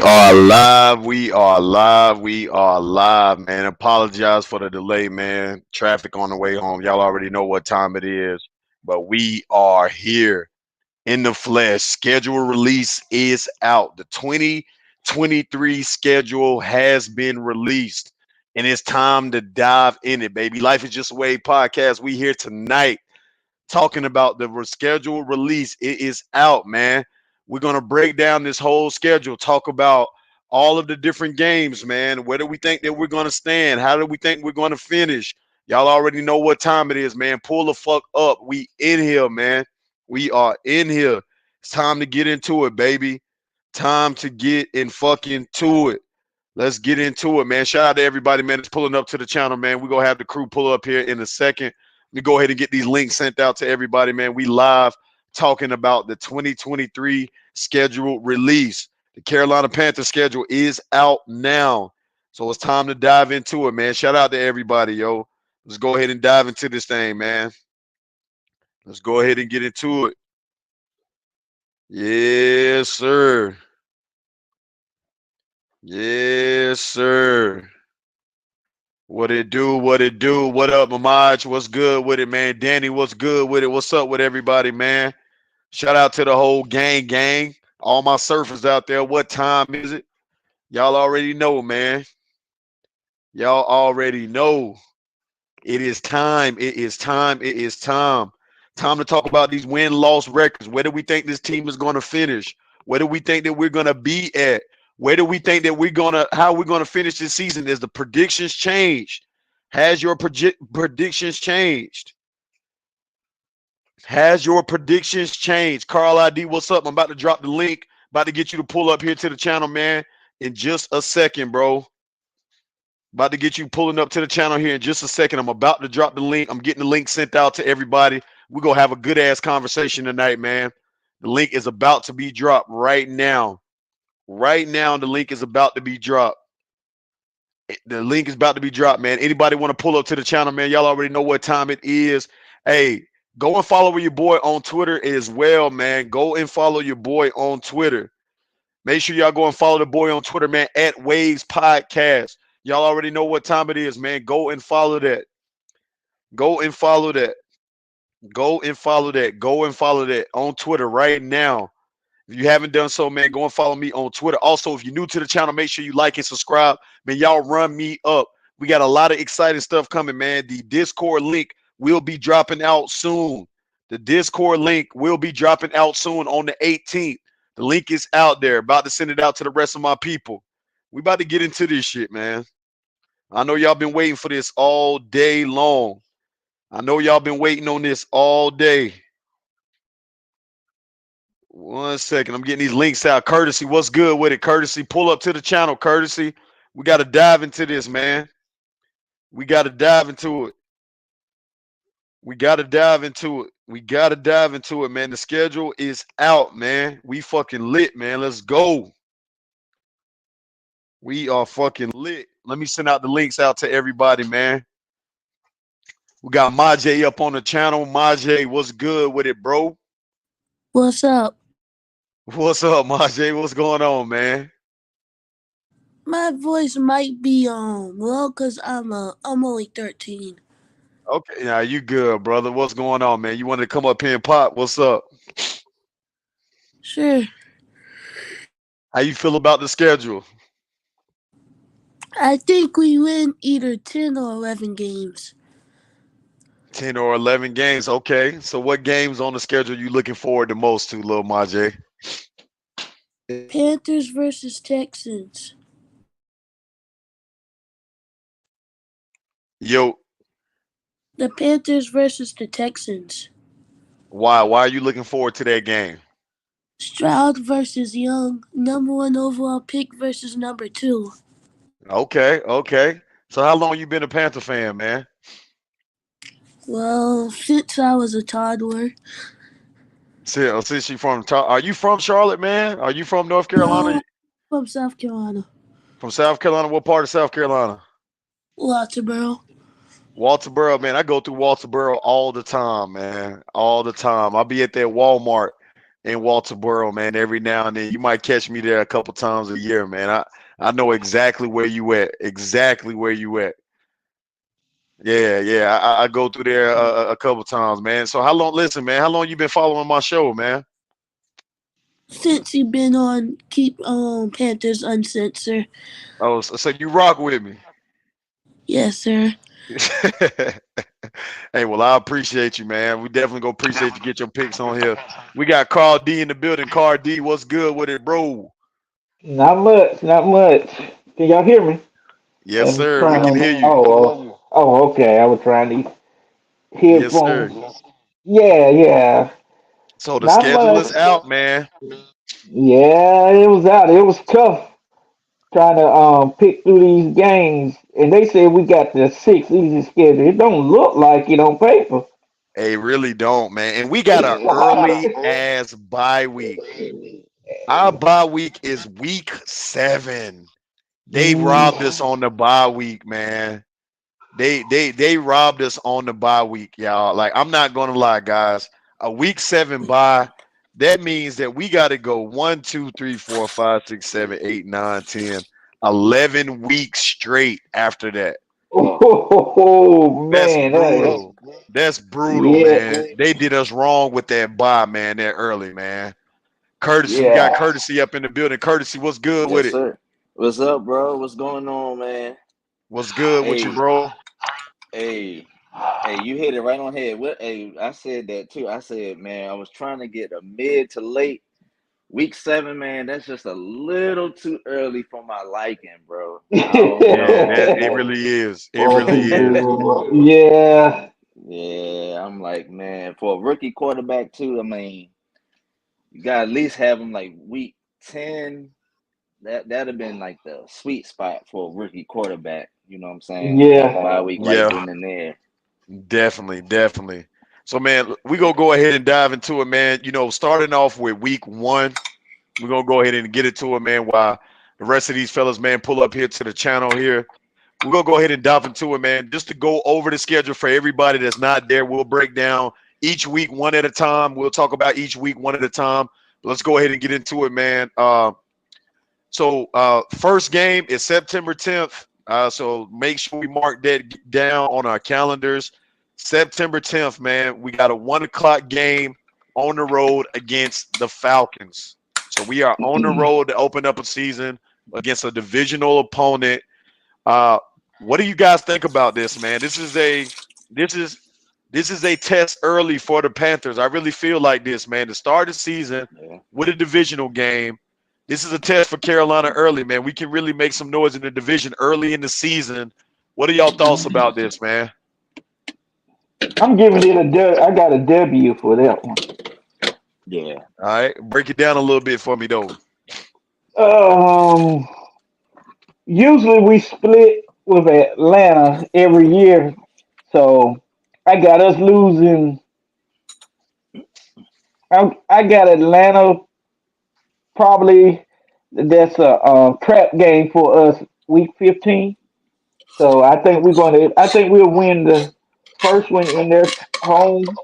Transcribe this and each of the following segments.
are live. We are live. We are live, man. Apologize for the delay, man. Traffic on the way home. Y'all already know what time it is, but we are here in the flesh. Schedule release is out. The 2023 schedule has been released, and it's time to dive in it, baby. Life is just a way podcast. We here tonight talking about the schedule release. It is out, man. We're going to break down this whole schedule, talk about all of the different games, man. Where do we think that we're going to stand? How do we think we're going to finish? Y'all already know what time it is, man. Pull the fuck up. We in here, man. We are in here. It's time to get into it, baby. Time to get in fucking to it. Let's get into it, man. Shout out to everybody, man, that's pulling up to the channel, man. We're going to have the crew pull up here in a second. Let me go ahead and get these links sent out to everybody, man. We live talking about the 2023 schedule release. The Carolina Panthers schedule is out now. So it's time to dive into it, man. Shout out to everybody, yo. Let's go ahead and dive into this thing, man. Let's go ahead and get into it. Yes, sir. Yes, sir. What it do? What it do? What up, Mamaj? What's good with it, man? Danny, what's good with it? What's up with everybody, man? Shout out to the whole gang. All my surfers out there. What time is it? Y'all already know, man. Y'all already know. It is time. It is time. It is time. Time to talk about these win-loss records. Where do we think this team is going to finish? Where do we think that we're going to be at? Where do we think that how we're gonna finish this season? Is the predictions changed? Has your predictions changed? Has your predictions changed? Carl ID, what's up? I'm about to drop the link. About to get you to pull up here to the channel, man, in just a second, bro. About to get you pulling up to the channel here in just a second. I'm about to drop the link. I'm getting the link sent out to everybody. We're gonna have a good ass conversation tonight, man. The link is about to be dropped right now. Right now, the link is about to be dropped. The link is about to be dropped, man. Anybody want to pull up to the channel, man? Y'all already know what time it is. Hey, go and follow your boy on Twitter as well, man. Go and follow your boy on Twitter. Make sure y'all go and follow the boy on Twitter, man, at Wavez Podcast. Y'all already know what time it is, man. Go and follow that. Go and follow that. Go and follow that. Go and follow that on Twitter right now. If you haven't done so, man, go and follow me on Twitter. Also, if you're new to the channel, make sure you like and subscribe. Man, y'all run me up. We got a lot of exciting stuff coming, man. The Discord link will be dropping out soon. The Discord link will be dropping out soon on the 18th. The link is out there. About to send it out to the rest of my people. We about to get into this shit, man. I know y'all been waiting for this all day long. I know y'all been waiting on this all day. One second. I'm getting these links out. Courtesy, what's good with it? Courtesy, pull up to the channel. Courtesy, we got to dive into this, man. We got to dive into it. We got to dive into it. We got to dive into it, man. The schedule is out, man. We fucking lit, man. Let's go. We are fucking lit. Let me send out the links out to everybody, man. We got Majay up on the channel. Majay, what's good with it, bro? What's up? What's up, Majay? What's going on, man? My voice might be low because I'm only 13. Okay, now you good, brother. What's going on, man? You wanted to come up here and pop? What's up? Sure. How you feel about the schedule? I think we win either 10 or 11 games. 10 or 11 games. Okay. So what games on the schedule you looking forward the most to, Lil Majay? Panthers versus Texans. Yo, The Panthers versus the Texans. why? Why are you looking forward to that game? Stroud versus Young. Number 1 overall pick versus number 2. Okay. So how long you been a Panther fan, man? Well, since I was a toddler. Since you are you from Charlotte, man? Are you from North No, Carolina? from South Carolina. From South Carolina? What part of South Carolina? Walterboro. Walterboro, man. I go through Walterboro all the time, man. All the time. I'll be at that Walmart in Walterboro, man. Every now and then, you might catch me there a couple times a year, man. I know exactly where you at. Exactly where you at. Yeah, yeah. I go through there a couple times, man. So how long? Listen, man. How long you been following my show, man? Since you've been on Keep Panthers Uncensored. Oh, so you rock with me. Yes, sir. Hey, well, I appreciate you, man. We definitely gonna appreciate you get your picks on here. We got Carl D in the building. Carl D, what's good with it, bro? Not much, not much. Can y'all hear me? Yes, I'm sir. We can trying hear to. you. Oh, okay. I was trying to Yes, sir. headphones. Yeah, yeah. So the Not schedule much. is out, man. Yeah, it was out. It was tough trying to pick through these games, and they said we got the six easy schedule. It don't look like it on paper. Hey, really don't, man. And we got a early ass bye week. Our bye week is week 7. They robbed us Mm. on the bye week, man. They robbed us on the bye week, y'all. Like, I'm not gonna lie, guys. A week 7 bye, that means that we gotta go 1, 2, 3, 4, 5, 6, 7, 8, 9, 10, 11 weeks straight after that. Oh That's man, that, brutal. That's brutal, yeah, man. They did us wrong with that bye, man, that early, man. Courtesy, we got yeah. Courtesy up in the building. Courtesy, what's good with Yes, it? sir. What's up, bro? What's going on, man? What's good with you, Hey, bro? hey, hey, you hit it right on head. What? Hey, I said that too. I said, man, I was trying to get a mid to late week 7, man. That's just a little too early for my liking, bro. I don't Yeah, know. that it really is. It really is. Oh, yeah. Yeah, I'm like, man, for a rookie quarterback too. I mean, you got to at least have him like week 10. That'd have been like the sweet spot for a rookie quarterback. You know what I'm saying? Have a Yeah. bye week right Yeah, then and there. definitely, definitely. So, man, we gonna go ahead and dive into it, man. Starting off with week 1, we're gonna go ahead and get into it, man. While the rest of these fellas, man, pull up here to the channel here. We're gonna go ahead and dive into it, man. Just to go over the schedule for everybody that's not there. We'll break down each week one at a time. We'll talk about each week one at a time. Let's go ahead and get into it, man. So first game is September 10th. So make sure we mark that down on our calendars. September 10th, man. We got a 1 o'clock game on the road against the Falcons. So we are on the road to open up a season against a divisional opponent. Uh, what do you guys think about this, man? This is this is a test early for the Panthers. I really feel like this, man. To start the season Yeah. with a divisional game, this is a test for Carolina early, man. We can really make some noise in the division early in the season. What are y'all thoughts about this, man? I'm giving it a W. I got a W for that one. Yeah. All right, break it down a little bit for me, though. Um, Usually we split with Atlanta every year, so I got us losing. I got Atlanta probably. That's a trap game for us week 15. So I think we're going to. I think we'll win the first one in their home,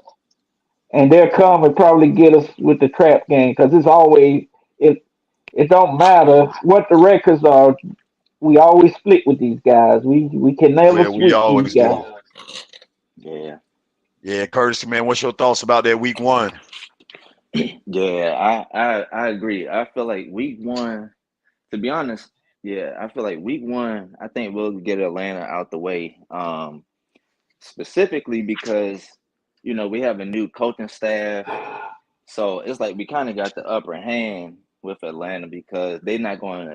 and they'll come and probably get us with the trap game because it's always it. It don't matter what the records are. We always split with these guys. We can never Well, we sweep these always do. guys. Yeah. Yeah, Curtis, man, what's your thoughts about that week 1? Yeah. I agree. I feel like week 1, to be honest, yeah, I feel like week 1, I think we'll get Atlanta out the way. Specifically because, we have a new coaching staff. So it's like we kind of got the upper hand with Atlanta because they're not going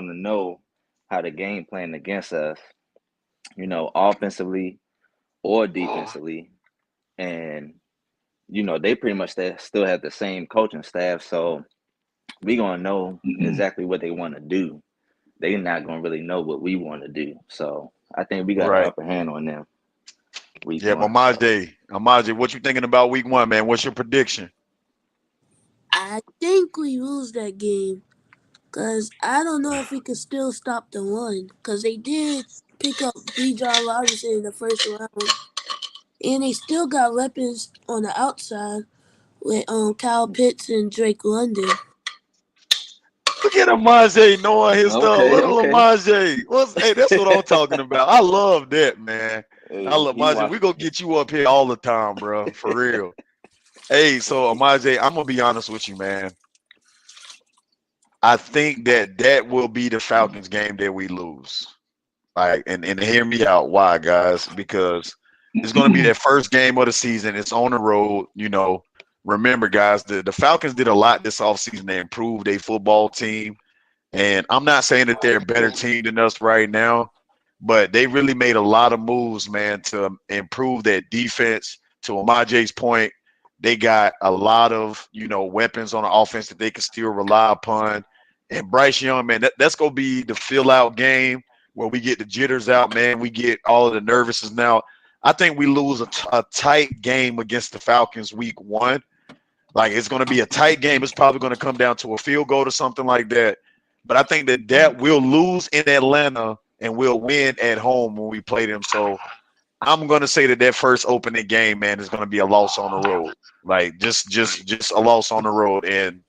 to know how to game plan against us, offensively or defensively. And, they pretty much still have the same coaching staff. So we going to know exactly what they want to do. They're not going to really know what we want to do. So I think we got an Right. upper hand on them week Yeah, 1. Amaje, what you thinking about week 1, man? What's your prediction? I think we lose that game. Because I don't know if we could still stop the run. Because they did pick up Bijan Robinson in the first round. And they still got weapons on the outside. with Kyle Pitts and Drake London. Look at Amaje knowing his stuff. Okay, Little okay. Amaje. Hey, that's what I'm talking about. I love that, man. I Hey, love he Amaje. watched. We gonna get you up here all the time, bro. For real. Hey, so Amaje, I'm gonna be honest with you, man. I think that will be the Falcons game that we lose. Like, and hear me out. Why, guys? Because it's gonna be that first game of the season. It's on the road. Remember, guys, the Falcons did a lot this offseason to improve their football team. And I'm not saying that they're a better team than us right now, but they really made a lot of moves, man, to improve that defense. To Amaje's point, they got a lot of, weapons on the offense that they can still rely upon. And Bryce Young, man, that's going to be the fill out game where we get the jitters out, man. We get all of the nervousness now. I think we lose a tight game against the Falcons week 1. Like, it's going to be a tight game. It's probably going to come down to a field goal or something like that. But I think that we'll lose in Atlanta and we'll win at home when we play them. So I'm going to say that first opening game, man, is going to be a loss on the road. Like, just a loss on the road. And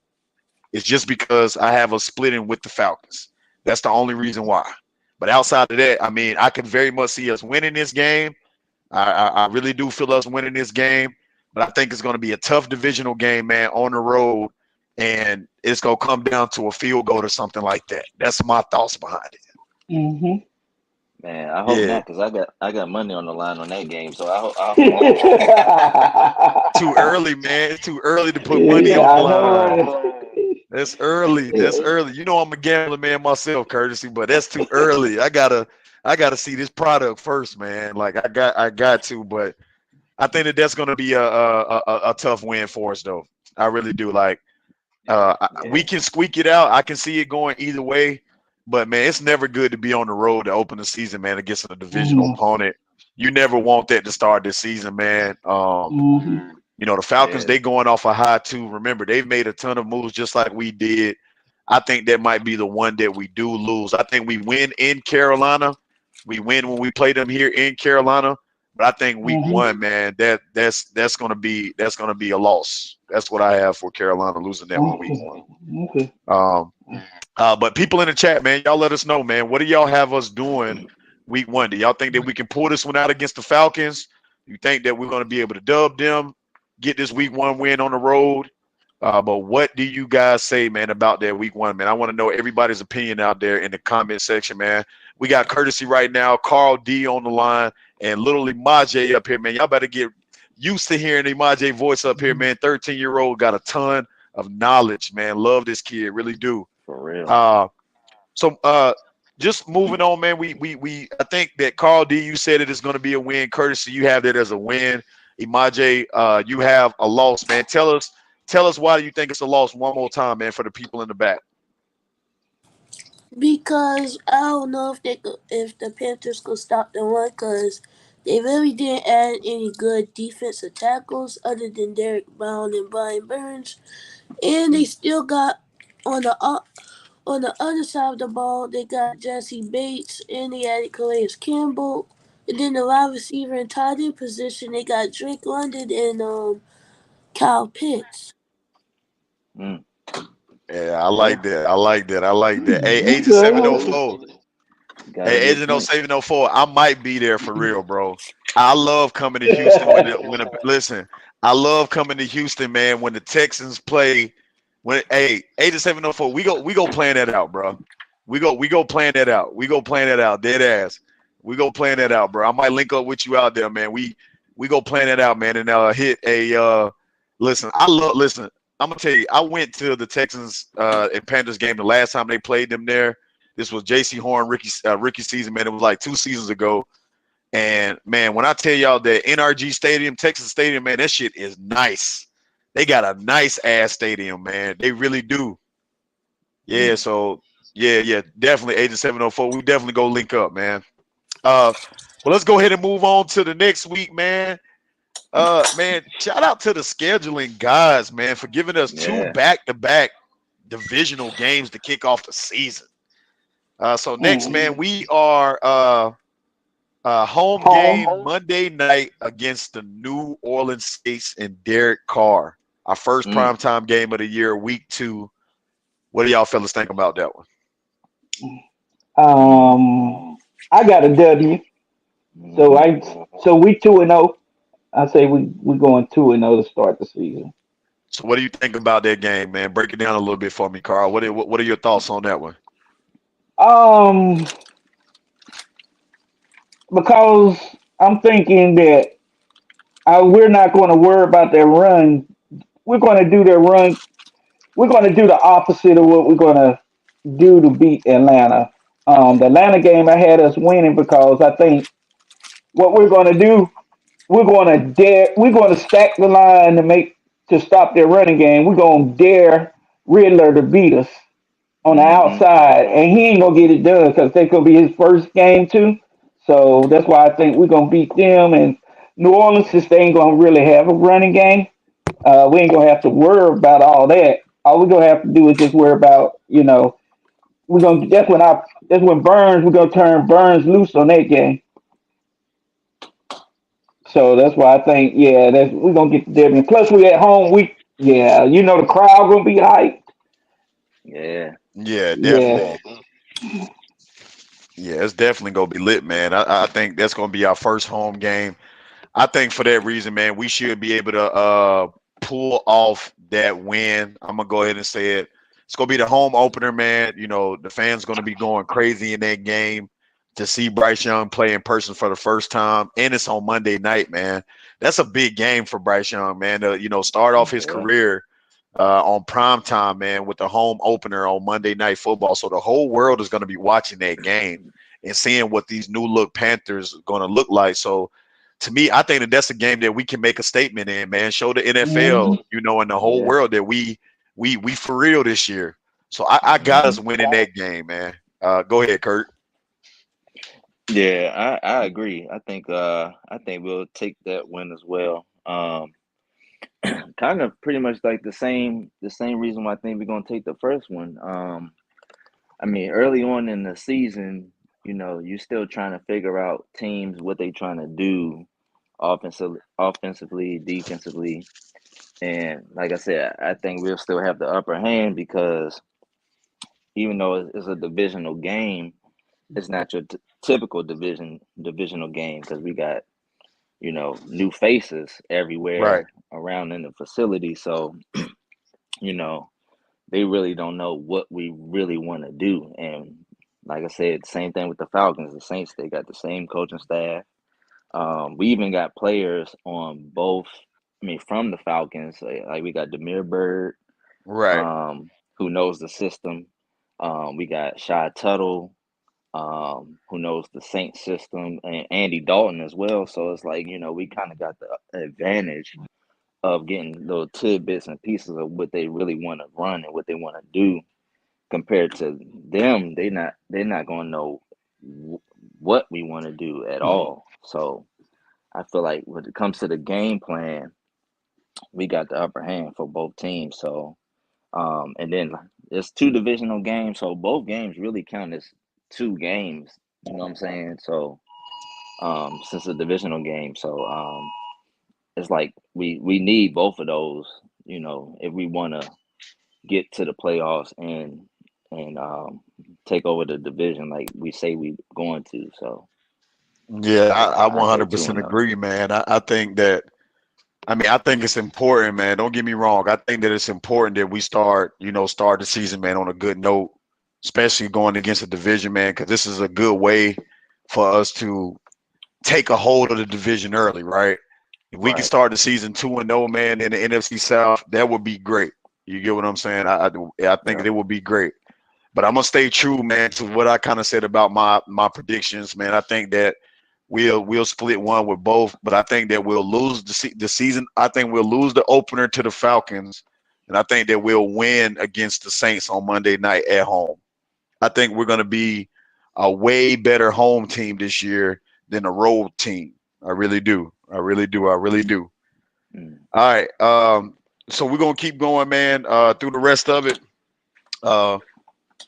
it's just because I have a splitting with the Falcons. That's the only reason why. But outside of that, I mean, I could very much see us winning this game. I really do feel us winning this game. But I think it's going to be a tough divisional game, man, on the road. And it's going to come down to a field goal or something like that. That's my thoughts behind it. Mm-hmm. Man, I hope Yeah. not, because I got money on the line on that game. So I hope not. Too early, man. It's too early to put money Yeah, on the I know, line. right? That's early. That's early. I'm a gambling man myself, courtesy, but that's too early. I gotta see this product first, man. Like I got to, but I think that's gonna be a tough win for us, though. I really do. Like, we Yeah. can squeak it out. I can see it going either way, but man, it's never good to be on the road to open the season, man, against a divisional Mm-hmm. opponent. You never want that to start this season, man. Mm-hmm. The Falcons, Yeah. they going off a high too. Remember, they've made a ton of moves just like we did. I think that might be the one that we do lose. I think we win in Carolina. We win when we play them here in Carolina. But I think week Mm-hmm. 1, man, that's gonna be a loss. That's what I have for Carolina losing that one week 1. Okay. Okay. Um, but people in the chat, man, y'all let us know, man. What do y'all have us doing week 1? Do y'all think that we can pull this one out against the Falcons? You think that we're going to be able to dub them, get this week 1 win on the road? But what do you guys say, man, about that week 1, man? I want to know everybody's opinion out there in the comment section, man. We got courtesy right now, Carl D on the line, and little Imaje up here, man. Y'all better get used to hearing Imaje voice up here, man. 13-year-old got a ton of knowledge, man. Love this kid, really do. For real. So just moving on, man. We I think that Carl D, you said it is going to be a win. Courtesy, you have that as a win. Imaje, you have a loss, man. Tell us why you think it's a loss one more time, man, for the people in the back. Because I don't know if the Panthers could stop the run, because they really didn't add any good defensive tackles other than Derek Brown and Brian Burns, and they still got on the on the other side of the ball they got Jesse Bates and they added Calais Campbell, and then the wide receiver and tight end position they got Drake London and Kyle Pitts. Mm, Yeah, I yeah. like that. I like that. I like that. Hey, Agent Okay. 704. Got a Hey, good Agent point. 704. I might be there for real, bro. I love coming to Houston listen. I love coming to Houston, man, when the Texans play. Hey, Agent 704, we go plan that out, bro. We go plan that out. We go plan that out, dead ass. We go plan that out, bro. I might link up with you out there, man. We go plan that out, man, and hit a listen. I'm gonna tell you, I went to the Texans and Panthers game the last time they played them there. This was J.C. Horn, Ricky season, man. It was like 2 seasons ago. And man, when I tell y'all that NRG Stadium, Texas Stadium, man, that shit is nice. They got a nice ass stadium, man. They really do. Yeah, Mm. so yeah, definitely Agent 704. We definitely go link up, man. Well, let's go ahead and move on to the next week, man. Man, shout out to the scheduling guys, man, for giving us 2 Yeah. back-to-back divisional games to kick off the season. So next, man, we are home game Home. Monday night against the New Orleans Saints and Derek Carr. Our first Mm. primetime game of the year, week 2. What do y'all fellas think about that one? I got a W. So Mm-hmm. we 2-0. I say we going 2-0 to start the season. So what do you think about that game, man? Break it down a little bit for me, Carl. What are your thoughts on that one? Um, because I'm thinking that we're not going to worry about their run. We're going to do their run. We're going to do the opposite of what we're going to do to beat Atlanta. The Atlanta game, I had us winning because I think what we're going to do, we're going to stack the line to stop their running game. We're going to dare Riddler to beat us on the Mm-hmm. outside, and he ain't gonna get it done because that's gonna be his first game too. So that's why I think we're gonna beat them. And New Orleans, since they ain't gonna really have a running game, we ain't gonna have to worry about all that. All we're gonna have to do is just worry about, we're gonna that's when Burns we're gonna turn Burns loose on that game. So that's why I think, yeah, that's we're gonna get the W. And plus we at home, yeah, the crowd gonna be hyped. Yeah. Yeah, Yeah. definitely. Yeah, it's definitely gonna be lit, man. I think that's gonna be our first home game. I think for that reason, man, we should be able to pull off that win. I'm gonna go ahead and say it. It's gonna be the home opener, man. The fans gonna be going crazy in that game to see Bryce Young play in person for the first time, and it's on Monday night, man. That's a big game for Bryce Young, man. To start off his Yeah. career on prime time, man, with the home opener on Monday Night Football. So the whole world is gonna be watching that game and seeing what these new look Panthers are gonna look like. So to me, I think that that's a game that we can make a statement in, man. Show the NFL, Hmm. and the whole Yeah. world that we for real this year. So I got Mm-hmm. us winning that game, man. Go ahead, Kurt. Yeah, I agree. I think we'll take that win as well. Kind of pretty much like the same reason why I think we're gonna take the first one. I mean, early on in the season, you're still trying to figure out teams what they trying to do offensively, defensively, and like I said, I think we'll still have the upper hand because even though it's a divisional game, it's not your typical divisional game because we got new faces Right. everywhere around in the facility. So you know they really don't know what we really want to do. And like I said, same thing with the Falcons. The Saints, they got the same coaching staff. We even got players on both. I mean, from the Falcons, like we got Demir Bird, Right. who knows the system. We got Shy Tuttle, who knows the Saints system, and Andy Dalton as well. So it's like, we kind of got the advantage of getting little tidbits and pieces of what they really want to run and what they want to do compared to them. They're not going to know what we want to do at all. So I feel like when it comes to the game plan, we got the upper hand for both teams. So and then it's two divisional games, so both games really count as two games. You know what I'm saying? So since a divisional game, so it's like we need both of those. If we want to get to the playoffs and take over the division like we say we going to. So Yeah, I I say two 100% and up. agree, man. I think that I think it's important, man. Don't get me wrong. I think that it's important that we start the season, man, on a good note, especially going against a division, man, because this is a good way for us to take a hold of the division early, right? If we can Right. start the season 2-0, man, in the NFC South, that would be great. You get what I'm saying? I think Yeah. it would be great. But I'm gonna stay true, man, to what I kind of said about my predictions, man. I think that we'll split one with both, but I think that we'll lose the season. I think we'll lose the opener to the Falcons, and I think that we'll win against the Saints on Monday night at home. I think we're gonna be a way better home team this year than a road team. I really do. I really do. I really do. Mm. All right. So we're gonna keep going, man. Through the rest of it. Uh,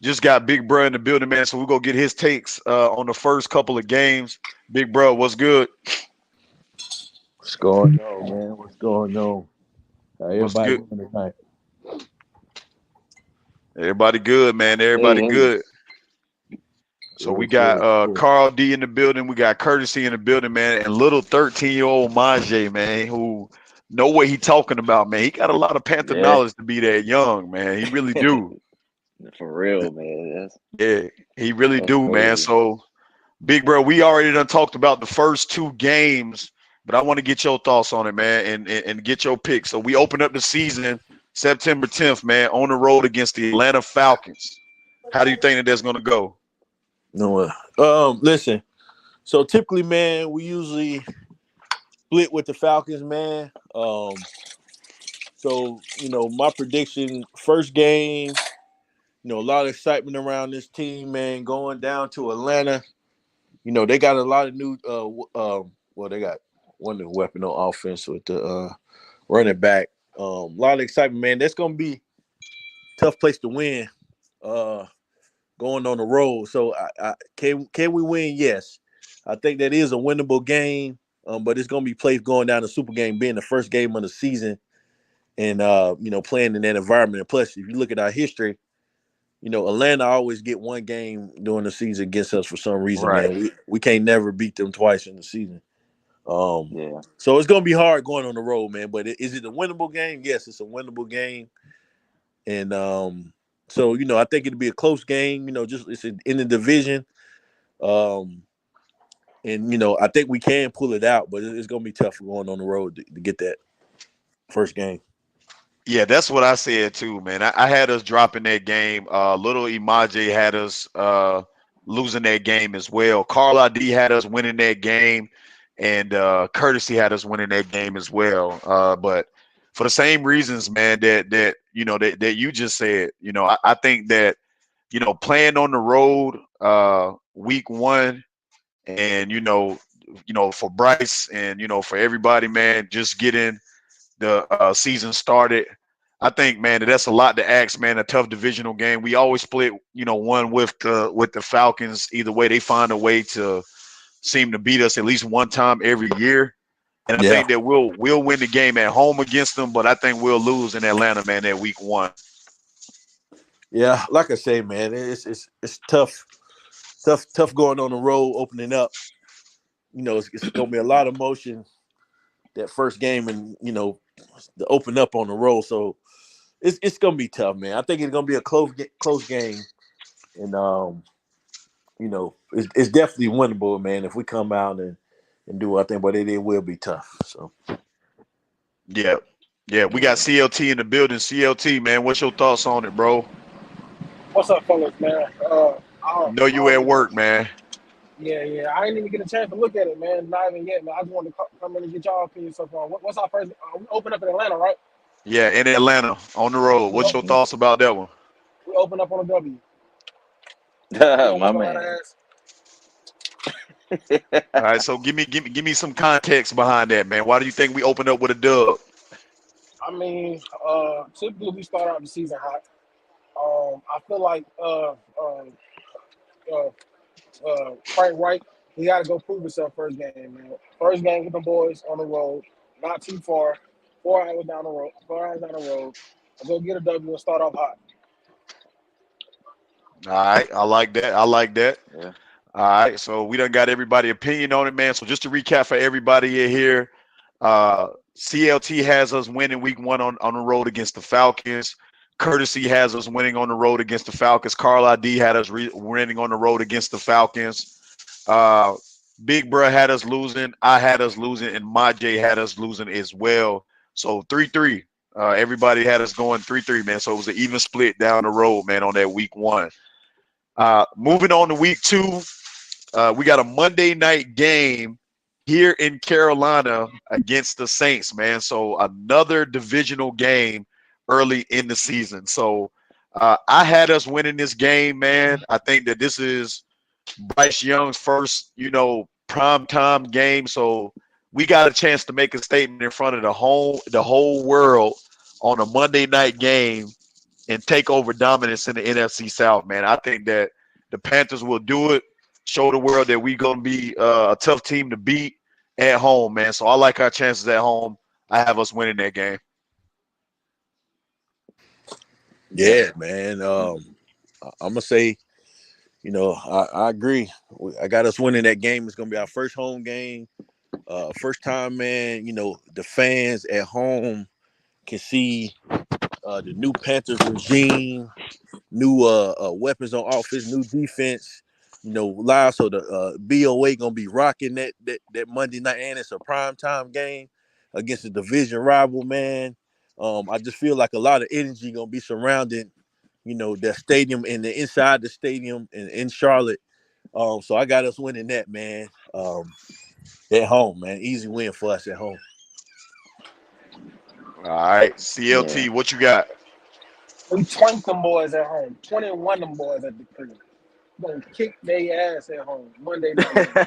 just got Big Bro in the building, man. So we're gonna get his takes on the first couple of games. Big Bro, what's good? What's going on, man? What's going on? What's Everybody good? doing tonight. Everybody good, man. Hey, Everybody hey. good. So we Yes, got sir. Yes. Carl D in the building. We got Courtesy in the building, man, and little 13-year-old Majay, man, who know what he talking about, man. He got a lot of Panther Yeah. knowledge to be that young, man. He really do. For real, man. Yeah, he really That's do, man. crazy. So, big bro, we already done talked about the first two games, but I want to get your thoughts on it, man, and get your pick. So we open up the season September 10th, man, on the road against the Atlanta Falcons. How do you think that that's going to go? No. Listen. So typically, man, we usually split with the Falcons, man. So my prediction: first game. A lot of excitement around this team, man. Going down to Atlanta. They got a lot of new. Well, they got one new weapon on offense with the running back. A lot of excitement, man. That's gonna be a tough place to win. Going on the road. So can we win? Yes, I think that is a winnable game. But it's gonna be played going down the Super Game, being the first game of the season, and playing in that environment. And plus, if you look at our history, Atlanta always get one game during the season against us for some reason, Right. man. We can't never beat them twice in the season. Yeah. So it's gonna be hard going on the road, man. But is it a winnable game? Yes, it's a winnable game. And so I think it'll be a close game. Just it's in the division. Um, and I think we can pull it out, but it's gonna be tough going on the road to get that first game. Yeah, that's what I said too, man. I had us dropping that game. Little Imaje had us losing that game as well. Carl ID had us winning that game, and Courtesy had us winning that game as well. But for the same reasons, man, that you just said, I think that playing on the road week one, and for Bryce and for everybody, man, just getting the season started. I think, man, that's a lot to ask, man. A tough divisional game. We always split, one with the Falcons. Either way, they find a way to seem to beat us at least one time every year. And I Yeah, think that we'll win the game at home against them, but I think we'll lose in Atlanta, man, that week one. yeah. Like I say, man, it's tough going on the road, opening up. It's gonna be a lot of motion that first game, and to open up on the road. So it's gonna be tough, man. I think it's gonna be a close game, and it's definitely winnable, man. If we come out and do our thing, but it will be tough. So Yeah. Yeah, we got Yeah. CLT in the building. CLT, man, what's your thoughts on it, bro? What's up, fellas, man? Know I you don't at even, work, man. yeah. I didn't even get a chance to look at it, man. Not even yet, man. I just wanted to come in and get y'all opinion so far. What's our first? We open up in Atlanta, right? Yeah, in Atlanta on the road. We What's o- your Hmm. thoughts about that one? we open up on a W. We gonna My whoop Atlanta man. ass. All right, so give me some context behind that, man. Why do you think we opened up with a dub? I mean, typically we start out the season hot. I feel like uh, Frank Wright, he got to go prove himself first game, man. First game with the boys on the road, not too far, 4 hours down the road, 4 hours down the road. Let's go get a W and start off hot. All right, I like that. I like that. Yeah. All right, so we done got everybody opinion on it, man. So just to recap for everybody in here, CLT has us winning week one on the road against the Falcons. Courtesy has us winning on the road against the Falcons. Carl ID had us winning on the road against the Falcons. Uh, Big Bruh had us losing. I had us losing, and Majay had us losing as well. So 3-3. Everybody had us going 3-3, man. So it was an even split down the road, man, on that week one. Moving on to week two, we got a Monday night game here in Carolina against the Saints, man. So another divisional game early in the season. So I had us winning this game, man. I think that this is Bryce Young's first, prime time game. So we got a chance to make a statement in front of the whole world on a Monday night game and take over dominance in the NFC South, man. I think that the Panthers will do it, show the world that we're going to be a tough team to beat at home, man. So I like our chances at home. I have us winning that game. Yeah, man. I'm gonna say, I agree. I got us winning that game. It's gonna be our first home game. First time, man. The fans at home can see the new Panthers regime, new weapons on offense, new defense. Live. So the BOA gonna be rocking that Monday night, and it's a prime time game against a division rival, man. I just feel like a lot of energy gonna be surrounding, that stadium and the inside the stadium and in Charlotte. So I got us winning that, man. At home, man. Easy win for us at home. All right, Yeah. CLT, what you got? We twanked them boys at home. 21 them boys at the crib. Gonna kick their ass at home. Monday night game.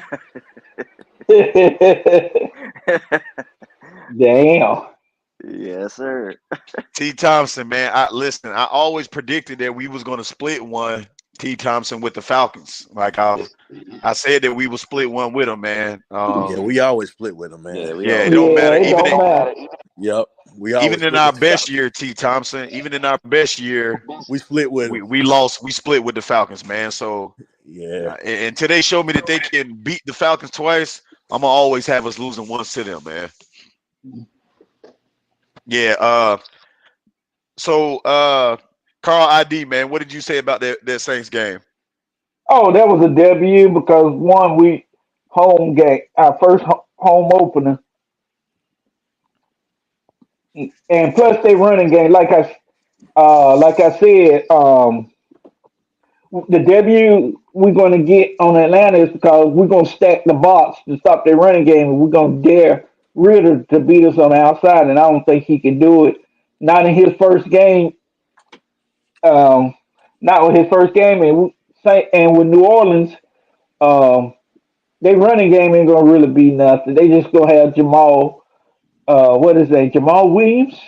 Damn. Yes, sir. T. Thompson, man. Listen. I always predicted that we was gonna split one. T. Thompson with the Falcons. Like I said that we would split one with them, man. Yeah, we always split with them, man. Yeah, we Yeah, it always don't split Yeah, matter. with it them. Even don't matter. Yep. We always even in split our with the best Falcons. year, T. Thompson. Even in our best year, We split with we them. we lost. We split with the Falcons, man. So Yeah. until they show me that they can beat the Falcons twice, I'm gonna always have us losing once to them, man. Yeah. So Carl ID, man, what did you say about that Saints game? Oh, that was a W because one we home game, our first home opener, and plus they running game. Like I said, the W we're going to get on Atlanta is because we're going to stack the box to stop their running game, and we're going to dare Ritter to beat us on the outside, and I don't think he can do it. Not in his first game. Um, Not with his first game, and with New Orleans, um, they running game ain't gonna really be nothing. They just gonna have Jamal. What is that? Jamal Williams?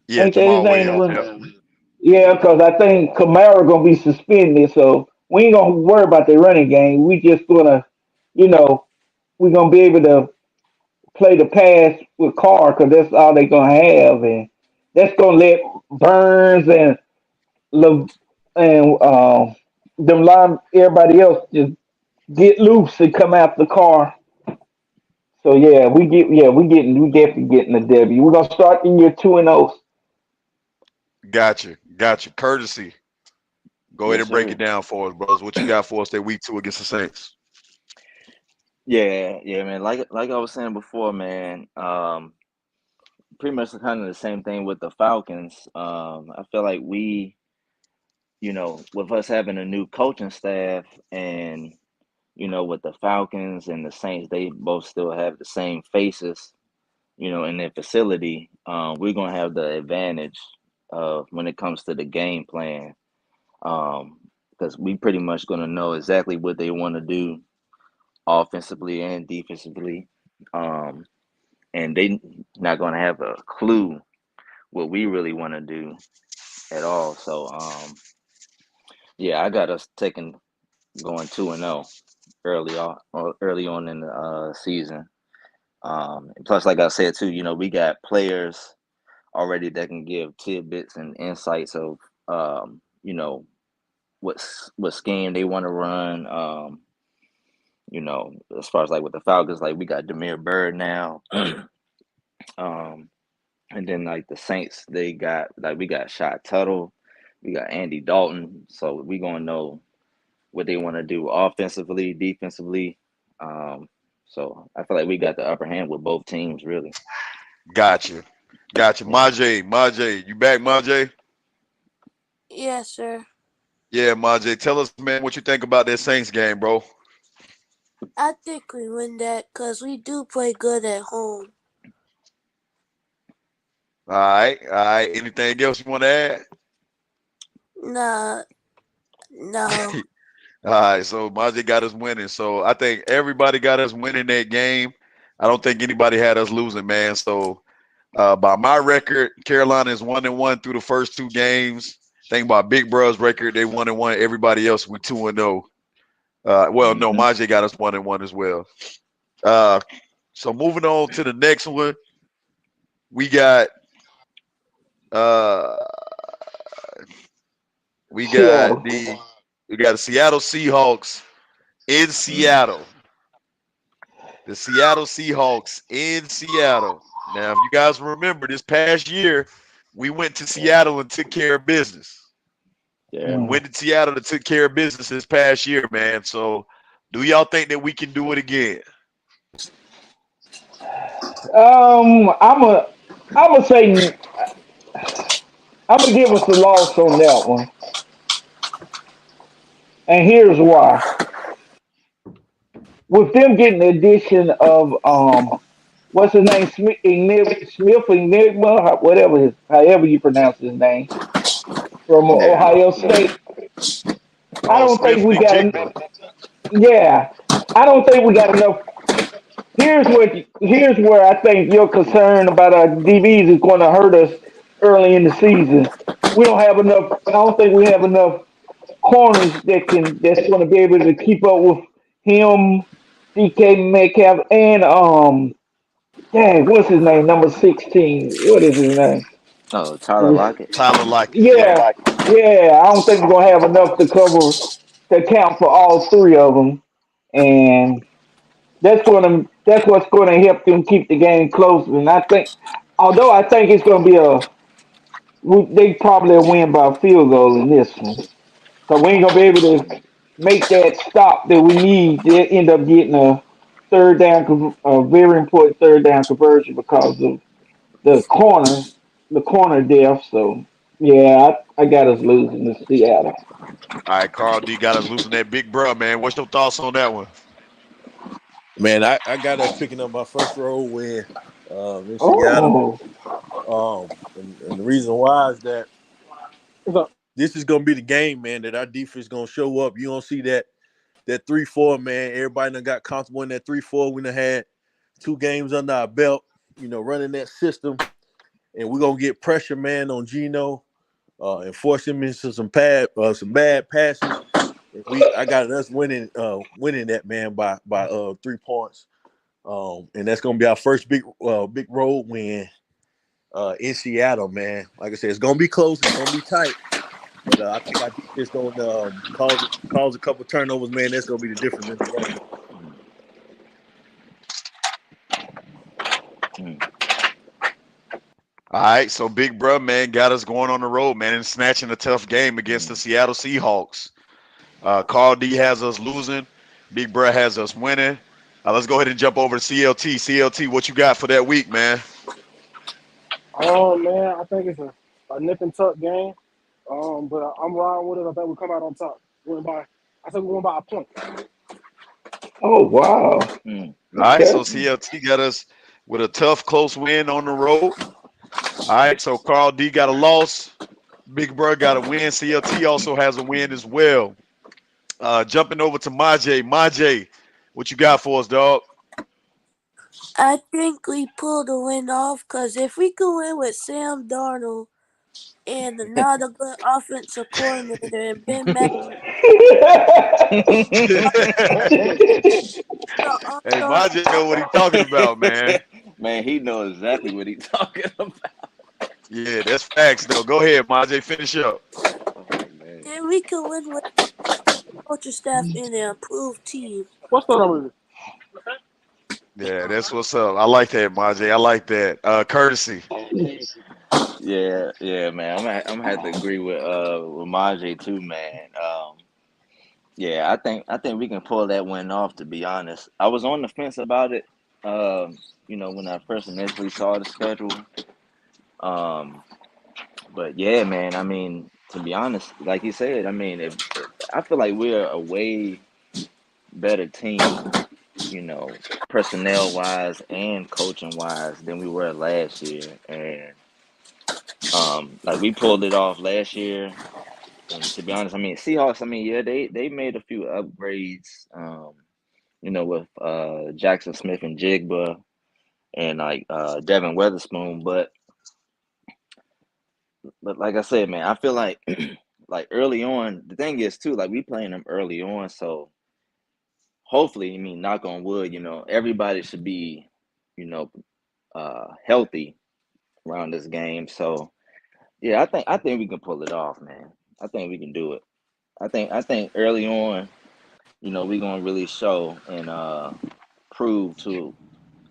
Yeah, Ain't that his Jamal name? Williams. Yep. Yeah, because I think Kamara gonna be suspended, so we ain't gonna worry about the running game. We just gonna, you know, we gonna be able to play the pass with Carr because that's all they gonna have, and that's gonna let Burns and Le, and them line everybody else just get loose and come out the car. So yeah, we definitely getting the W. We're gonna start the year 2-0. Gotcha. Courtesy. Go ahead Yes, and break it sir. down for us, bros. What you got for us that week two against the Saints? Yeah, man. Like I was saying before, man. Pretty much kind of the same thing with the Falcons. I feel like with us having a new coaching staff and with the Falcons and the Saints, they both still have the same faces, in their facility. We're gonna have the advantage of when it comes to the game plan, because we pretty much gonna know exactly what they want to do offensively and defensively, um, and they not gonna have a clue what we really want to do at all. So, yeah, I got us taking going 2-0 early on in the season. Plus, like I said too, we got players already that can give tidbits and insights of what scheme they want to run. As far as like with the Falcons, like we got Demir Bird now. um, and then like the Saints, they got like we got Shot Tuttle, we got Andy Dalton, so we gonna know what they want to do offensively, defensively. Um, so I feel like we got the upper hand with both teams, really. Gotcha. Yeah. Majay, you back, Majay? Yes, sir. Yeah, Majay. Tell us, man, what you think about that Saints game, bro. All I think we win that because we do play good at home. right. Anything else you want to add? Nah, no. All right, so Majay got us winning. So I think everybody got us winning that game. I don't think anybody had us losing, man. So by my record, Carolina is 1-1 through the first two games. Think about Big Bro's record, they 1-1. Everybody else we 2-0. Well, no, Hmm. Majay got us 1-1 as well. Uh, so moving on to the next one, we got uh We got Seattle. the Seattle Seahawks in Seattle. The Seattle Seahawks in Seattle. Now, if you guys remember this past year, we went to Seattle and took care of business. Yeah. We went to Seattle and took care of business this past year, man. So, do y'all think that we can do it again? I'm a, I'm gonna say, I'm gonna give us a loss on that one, and here's why. With them getting the addition of what's his name, Smith Enigma, whatever however you pronounce his name, from Yeah. Ohio State. I Oh, don't think Smith we and got. Jigba. Yeah, I don't think we got enough. Here's where I think your concern about our DBs is going to hurt us early in the season. We don't have enough. I don't think we have enough corners that's going to be able to keep up with him, DK Metcalf, and dang, what's his name? Number 16. What is his name? Oh, Tyler Lockett. Tyler Lockett. Yeah. Yeah, yeah. I don't think we're gonna have enough to count for all three of them, and that's what's going to help them keep the game close. And I think, although I think it's going to be they probably win by a field goal in this one, because we ain't gonna be able to make that stop that we need to end up getting a very important third down conversion because of the corner, the corner depth. So yeah, I got us losing to Seattle. All right, Carl D got us losing that big bruh, man. What's your thoughts on that one? Man, I got us picking up my first road win in Seattle. Oh, And the reason why is that What's up? this is gonna be the game, man, that our defense gonna show up. You don't see that 3-4, man. Everybody done got comfortable in that 3-4. We done had 2 games under our belt, running that system. And we're gonna get pressure, man, on Gino, and force him into some bad passes. And I got us winning that, man, by 3 points. And that's gonna be our first big road win in Seattle, man. Like I said, it's gonna be close, it's gonna be tight. But I think our defense gonna cause a couple turnovers, man. That's gonna be the difference in the game. Mm. All right, so big bruh, man, got us going on the road, man, and snatching a tough game against the Mm. Seattle Seahawks. Carl D has us losing. Big bruh has us winning. Let's go ahead and jump over to CLT. CLT, what you got for that week, man? Oh man, I think it's a nip and tuck game. But I'm riding with it. I think we come out on top. I think we win by a point. oh wow. Mm. All right, so Okay. CLT got us with a tough, close win on the road. All right, so Carl D got a loss. Big bruh got a win. CLT also has a win as well. Jumping over to Majay. Majay, what you got for us, dog? I think we pulled the win off because if we could win with Sam Darnold and another good offensive coordinator and Ben Mac, the Hey, underdog, Majay know what he talking about, man. Man, he knows exactly what he's talking about. Yeah, that's facts, though. Go ahead, Majay, finish up. Oh man. then we could win with coaching staff and an improved team. What's the number? Yeah, that's what's up. I like that, Majay. I like that. Courtesy. Yeah, man. I'm gonna have to agree with Majay too, man. Yeah, I think we can pull that win off. To be honest, I was on the fence about it. When I first initially saw the schedule. Um, but yeah, man. I mean, to be honest, like you said, I mean, if I feel like we're a way better team, personnel wise and coaching wise than we were last year, and like we pulled it off last year. And to be honest, I mean Seahawks. I mean, yeah, they made a few upgrades. With Jackson Smith and Jigba and like Devin Weatherspoon. But like I said, man, I feel like like early on. The thing is too, like we playing them early on, so hopefully, I mean, knock on wood, everybody should be, you know, healthy around this game. So yeah, I think we can pull it off, man. I think we can do it. I think early on, we're gonna really show and prove to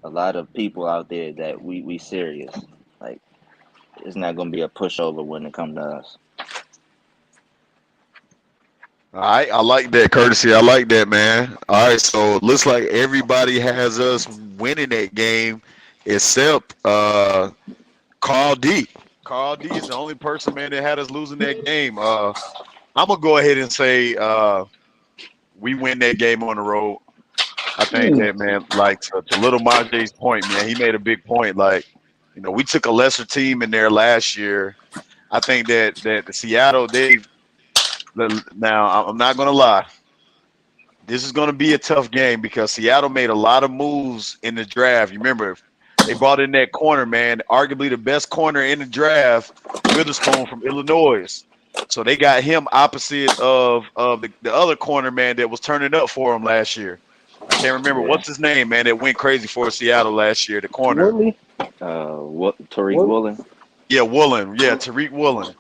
a lot of people out there that we serious. Like it's not gonna be a pushover when it comes to us. All right, I like that courtesy. I like that, man. All right, so it looks like everybody has us winning that game except Carl D. Carl D is the only person, man, that had us losing that game. I'm gonna go ahead and say we win that game on the road. I think that, man, like to Little Majay's point, man, he made a big point. Like, we took a lesser team in there last year. I think that the Seattle, now I'm not gonna lie. This is going to be a tough game because Seattle made a lot of moves in the draft. You remember, they brought in that corner, man, arguably the best corner in the draft, Witherspoon from Illinois. So they got him opposite of the other corner, man, that was turning up for him last year. I can't remember Yeah. what's his name, man, that went crazy for Seattle last year, the corner. Woodley, What Tariq Wood, Woolen? Yeah, Woolen. Yeah, Tariq Woolen.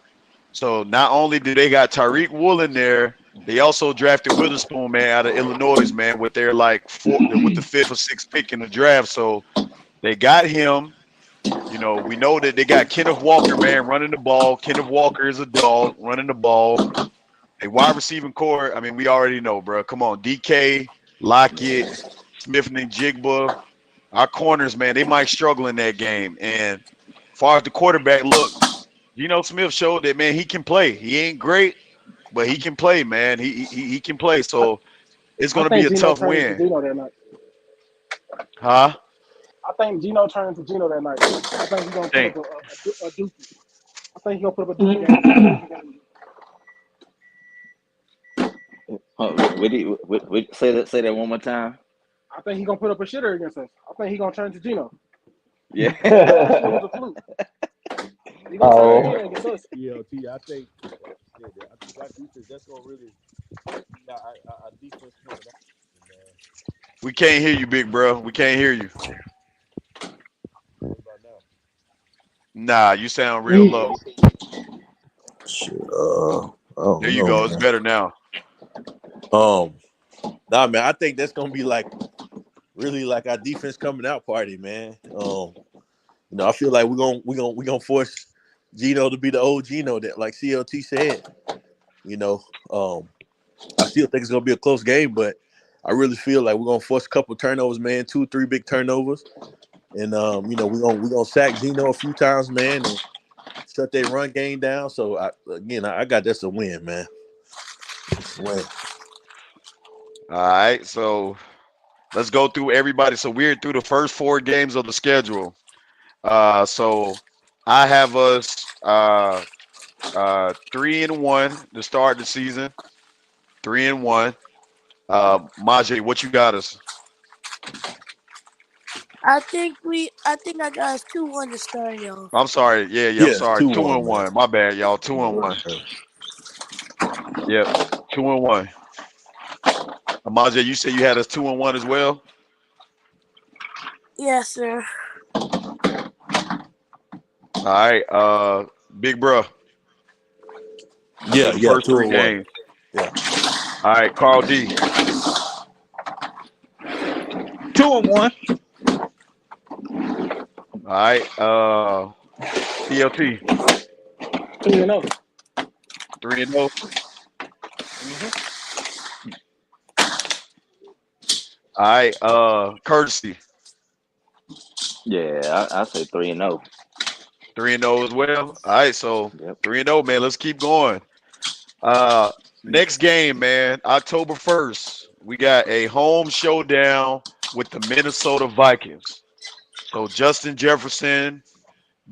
So not only do they got Tyreek Woolen there, they also drafted Witherspoon, man, out of Illinois, man, with their with the fifth or sixth pick in the draft. So they got him. We know that they got Kenneth Walker, man, running the ball. Kenneth Walker is a dog running the ball. A wide receiving core. I mean, we already know, bro. Come on, DK, Lockett, Yeah. Smith and Jigba. Our corners, man, they might struggle in that game. And as far as the quarterback, look, Smith showed that, man, he can play. He ain't great, but he can play, man. He can play. I, So it's I gonna be think a Gino tough turned into win. Gino that night. Huh? I think Gino turned into Gino that night. I think he's gonna put up Think. a dookie. I think he's gonna put up a dookie game against us. Say that one more time. I think he's gonna put up a shitter against us. I think he's gonna turn to Gino. Yeah. Last year was a fluke. He's gonna turn Oh, again against us. ELT, I think our defense that's gonna really our defense coming out, man. We can't hear you, big bro. We can't hear you. What about now? Nah, you sound real low. Shit, I There don't you know, go. It's man. better now. Nah, man, I think that's gonna be like really like our defense coming out party, man. I feel like we're gonna force Gino to be the old Gino that, like CLT said. You know, I still think it's gonna be a close game, but I really feel like we're gonna force a couple turnovers, man, 2-3 big turnovers, and we're gonna sack Gino a few times, man, and shut their run game down. So I got that's a win, man. It's a win. All right. So let's go through everybody. So we're through the first four games of the schedule. So I have us 3-1 to start the season. 3-1. Majay, what you got us? I think I got us 2-1 to start it off. I'm sorry. Yeah. I'm Yes, sorry. two 2-1, and man. one. My bad, y'all. 2-1. Yep. 2-1. Majay, you said you had us 2-1 as well. Yes, sir. All right. Big bro. Yeah, Through the yeah, first three 2-1. games. Yeah. All right, Carl D. 2-1. All right. CLT. 2-0. 3-0. All right. Courtesy. Yeah, I say 3-0. 3-0 as well. All right. So Yep. 3-0, man. Let's keep going. Uh, Next game, man. October 1st. We got a home showdown with the Minnesota Vikings. So Justin Jefferson,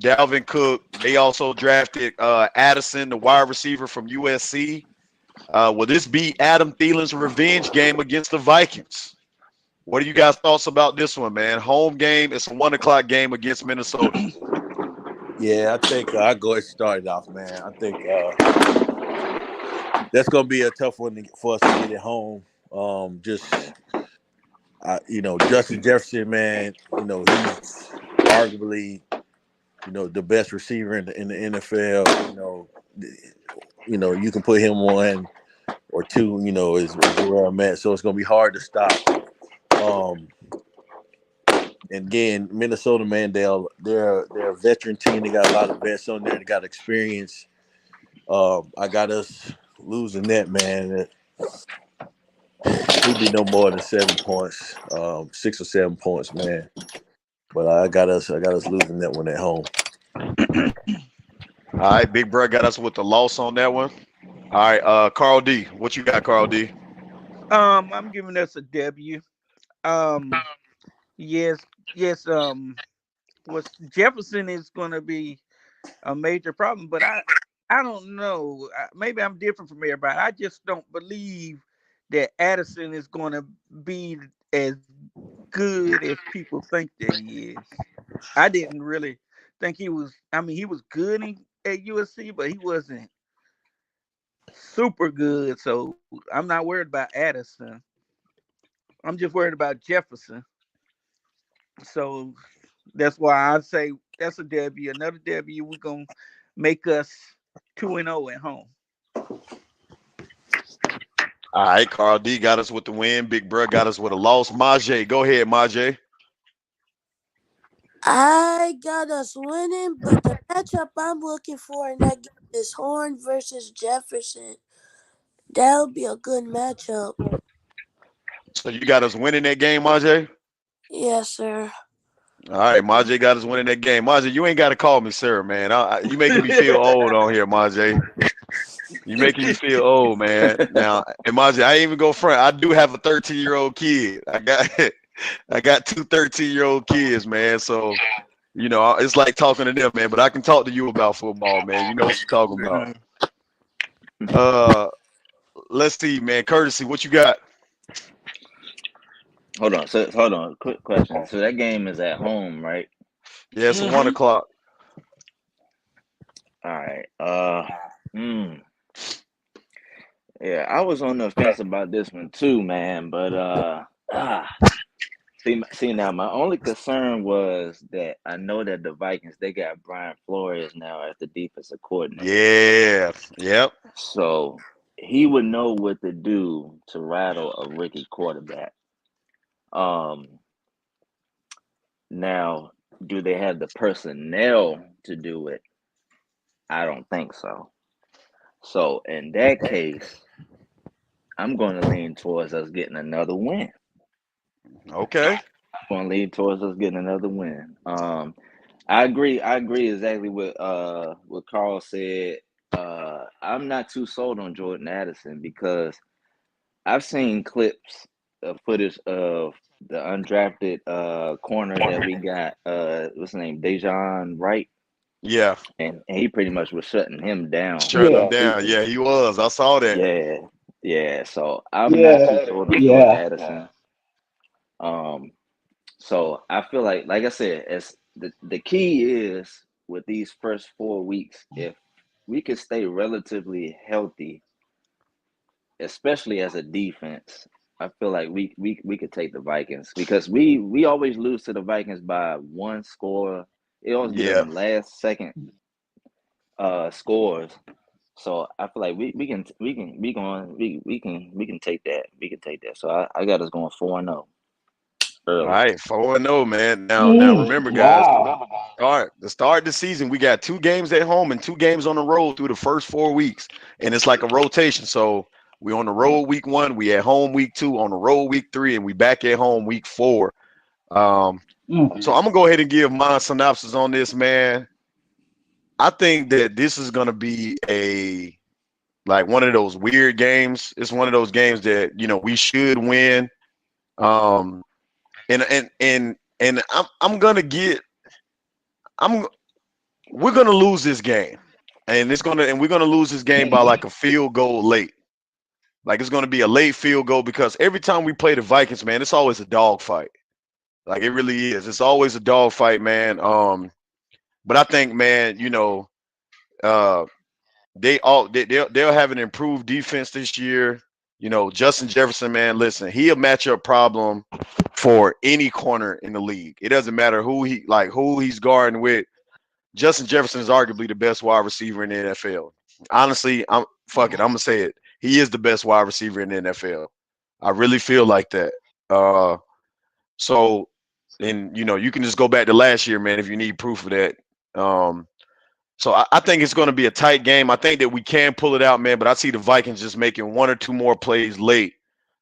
Dalvin Cook. They also drafted Addison, the wide receiver from USC. Will this be Adam Thielen's revenge game against the Vikings? What are you guys' thoughts about this one, man? Home game. It's a 1 o'clock game against Minnesota. Yeah, I think I go ahead and start it off, man. I think that's gonna be a tough one for us to get it home. Justin Jefferson, man. He's arguably, the best receiver in the NFL. you can put him one or two. Is where I'm at. So it's gonna be hard to stop. Um, and again, Minnesota, man, they're a veteran team. They got a lot of vets on there. They got experience. I got us losing that, man. It'd be no more than 7 points, 6 or 7 points, man. But I got us losing that one at home. All right, Big Bro got us with the loss on that one. All right, Carl D, what you got, Carl D? I'm giving us a W. Um, yes, yes. Was Jefferson is going to be a major problem, but I don't know. Maybe I'm different from everybody. I just don't believe that Addison is going to be as good as people think that he is. I didn't really think he was. I mean, he was good at USC, but he wasn't super good. So I'm not worried about Addison. I'm just worried about Jefferson. So that's why I say that's a W. Another W. We're gonna make us 2-0 at home. All right, Carl D got us with the win. Big Bro got us with a loss. Majay, go ahead, Majay. I got us winning, but the matchup I'm looking for in that game is Horn versus Jefferson. That'll be a good matchup. So you got us winning that game, Majay? Yes, sir. All right, Majay got us winning that game. Majay, you ain't got to call me sir, man. You making me feel old on here, Majay. You making me feel old, man. Now, and Majay, I ain't even go front. I do have a 13-year-old kid. I got two 13-year-old kids, man. So it's like talking to them, man. But I can talk to you about football, man. You know what you're talking about. Uh, Uh, let's see, man. Courtesy, what you got? Hold on. So hold on. Quick question. So that game is at home, right? Yeah, it's 1 o'clock. All right. Hmm. Yeah, I was on the fence about this one too, man. But see now, my only concern was that I know that the Vikings they got Brian Flores now as the defensive coordinator, Yeah. Yep. so he would know what to do to rattle a rookie quarterback. Um, Now, do they have the personnel to do it? I don't think so. So in that case, I'm going to lean towards us getting another win. Okay. I'm going to lean towards us getting another win. I agree. I agree exactly what Carl said. I'm not too sold on Jordan Addison because I've seen clips of footage of the undrafted corner that we got. What's his name? Dejon Wright, Yeah. and he pretty much was shutting him down. Shut him Yeah, down. Yeah, he was. I saw that. Yeah, yeah. So I'm not too yeah, sold on Jordan yeah. Addison. Um, so I feel like I said, as the key is with these first 4 weeks, if we can stay relatively healthy, especially as a defense, I feel like we could take the Vikings because we always lose to the Vikings by one score. It always be Yeah. them last second scores. So I feel like we can take that. We can take that. So I got us going 4-0 All early. right, 4-0, man. Now remember, guys, Wow. the start of the season, we got 2 games at home and 2 games on the road through the first 4 weeks, and it's like a rotation. So we on the road week 1, we at home week 2, on the road week 3, and we back at home week 4. Um, Mm. so I'm gonna go ahead and give my synopsis on this, man. I think that this is gonna be a like one of those weird games. It's one of those games that we should win. Um, and I'm gonna get I'm we're gonna lose this game, and we're gonna lose this game by like a field goal late. Like it's gonna be a late field goal because every time we play the Vikings, man, it's always a dog fight. Like it really is. It's always a dog fight, man. But I think, man, uh, they'll have an improved defense this year. Justin Jefferson, man, listen, he a matchup problem for any corner in the league. It doesn't matter who he's guarding with. Justin Jefferson is arguably the best wide receiver in the NFL. honestly, I'm fuck it. I'm gonna say it. He is the best wide receiver in the NFL. I really feel like that. Uh, so, and you can just go back to last year, man, if you need proof of that. Um, so I think it's going to be a tight game. I think that we can pull it out, man. But I see the Vikings just making one or two more plays late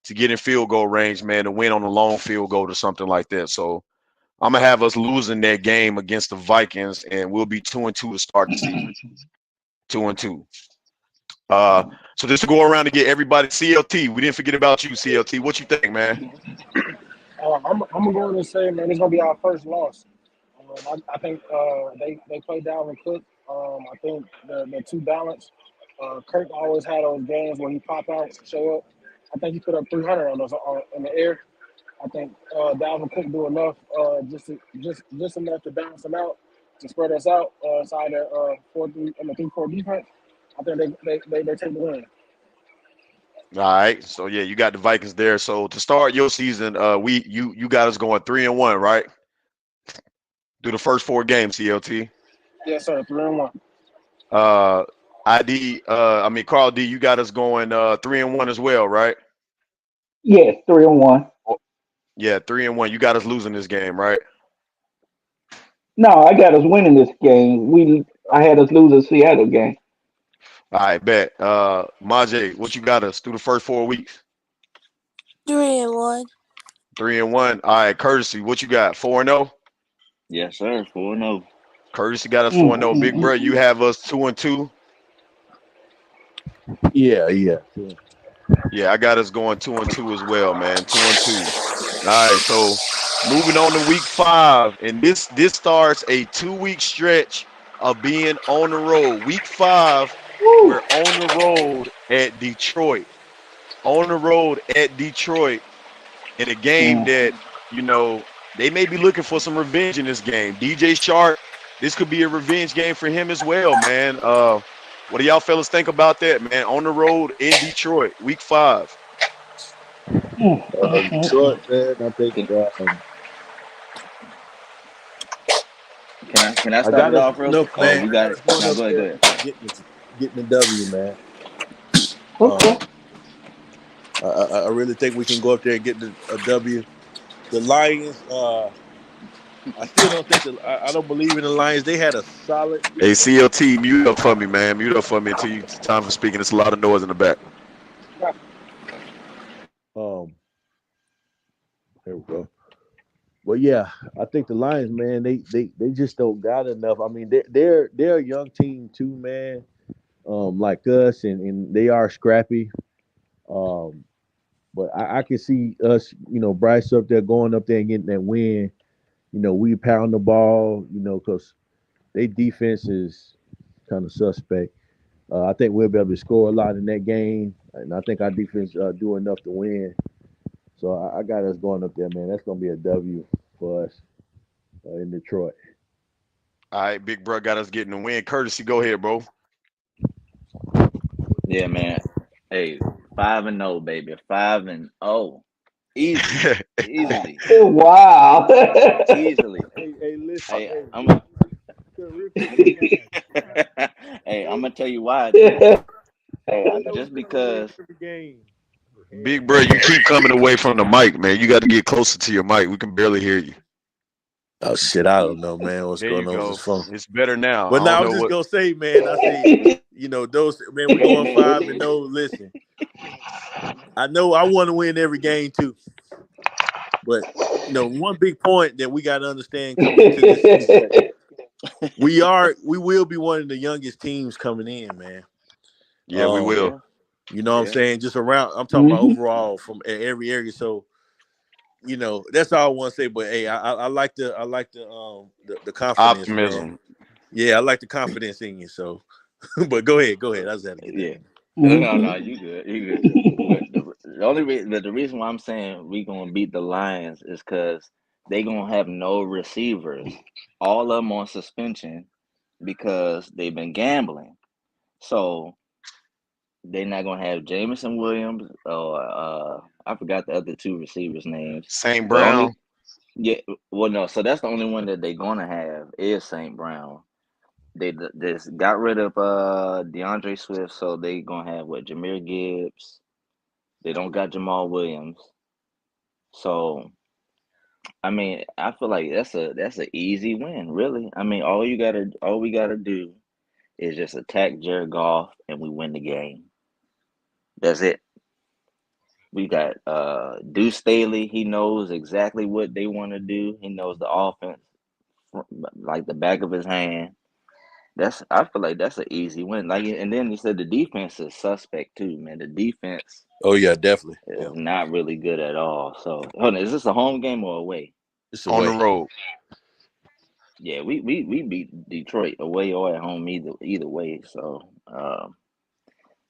to get in field goal range, man, to win on a long field goal or something like that. So I'm gonna have us losing that game against the Vikings, and we'll be 2-2 to start the season. 2-2. Uh, so just to go around to get everybody, CLT. We didn't forget about you, CLT. What you think, man? I'm going to say, man, it's gonna be our first loss. I think they play Dalvin Cook. I think they're too balanced. Kirk always had those games where he pop out, show up. I think he put up 300 on us in the air. I think Dalvin Cook do enough, just enough to balance them out, to spread us out inside their 4-3 and the 3-4 defense. I think they take the win. All right. So yeah, you got the Vikings there. So to start your season, you got us going 3-1, right? Through the first four games, CLT. Yes, sir. 3-1. Uh, Carl D, you got us going 3-1 as well, right? Yes, 3-1. Oh, yeah, 3-1. You got us losing this game, right? No, I got us winning this game. I had us lose the Seattle game. All right, bet. Majay, what you got us through the first 4 weeks? 3-1. 3-1. All right, Courtesy, what you got? 4-0. Yes, sir. 4-0. Courtesy got us Mm, 4-0. mm, Big bro, mm, you mm. have us 2-2. Yeah, yeah. Sure. Yeah, I got us going 2-2 as well, man. 2-2. All right, so moving on to week 5, and this starts a 2-week stretch of being on the road. Week 5, Woo. we're on the road at Detroit. On the road at Detroit in a game Mm. that they may be looking for some revenge in this game. DJ Shark, this could be a revenge game for him as well, man. What do y'all fellas think about that, man? On the road in Detroit, week 5. Mm, mm, mm, mm. Detroit, man. I think Can can I I start got it us off real? no Oh, man. you I got got us it. going No, up go ahead. Go there ahead. and getting the W, man. Okay. Um, I really think we can go up there and get a W. The Lions, I still don't think I don't believe in the Lions. They had a solid Hey, defense. CLT, mute up for me, man. Mute up for me until you time for speaking. There's a lot of noise in the back. Um, here we go. But yeah, I think the Lions, man, they just don't got enough. I mean, they're a young team too, man. Like us, and they are scrappy. Um, but I can see us, Bryce up there going up there and getting that win. We pound the ball, because they defense is kind of suspect. I think we'll be able to score a lot in that game, and I think our defense do enough to win. So I got us going up there, man. That's gonna be a W for us in Detroit. All right, big bro got us getting the win. Courtesy, go ahead, bro. Yeah, man. Hey, 5-0, baby. 5-0. Easy. Easily. Wow. Easily. Hey, listen, Hey, hey, I'm a, real quick, hey guys, hey, I'm they gonna tell you why too. they know we're Just gonna win because. every game. Big bro, you keep coming away from the mic, man. You got to get closer to your mic. We can barely hear you. Oh shit, I don't know, man. What's There you going on with this go. phone? It's better now. But I don't now I was know just what. gonna say, man. I say, those man, we going 5-0. Listen, I know I want to win every game too, but one big point that we got to understand coming into this season, we will be one of the youngest teams coming in, man. Yeah, we Um, will. Yeah. you know what I'm Yeah. saying? Just around, I'm talking about Mhm. overall from every area. So that's all I want to say. But hey, I like the confidence, man. Optimism. Yeah, I like the confidence in you. So, but go ahead. I just had to get that Yeah. in. No, Mhm. you good. You good. But the only reason, the reason why I'm saying we gonna beat the Lions is because they gonna have no receivers, all of them on suspension because they've been gambling. So they're not gonna have Jamison Williams or I forgot the other two receivers' names. St. The Brown. only yeah, well no, so that's the only one that they're gonna have is St. Brown. They just got rid of DeAndre Swift, so they gonna have what, Jahmyr Gibbs. They don't got Jamal Williams. So I mean, I feel like that's an easy win, really. I mean, all we gotta do is just attack Jared Goff and we win the game. That's it. We got Deuce Staley. He knows exactly what they want to do. He knows the offense like the back of his hand. I feel like that's an easy win. Like, and then he said the defense is suspect too, man. The defense Oh yeah, definitely. is Yeah, not really good at all. So, hold on, is this a home game or away? it's On the away. road. Yeah, we beat Detroit away or at home either way. So,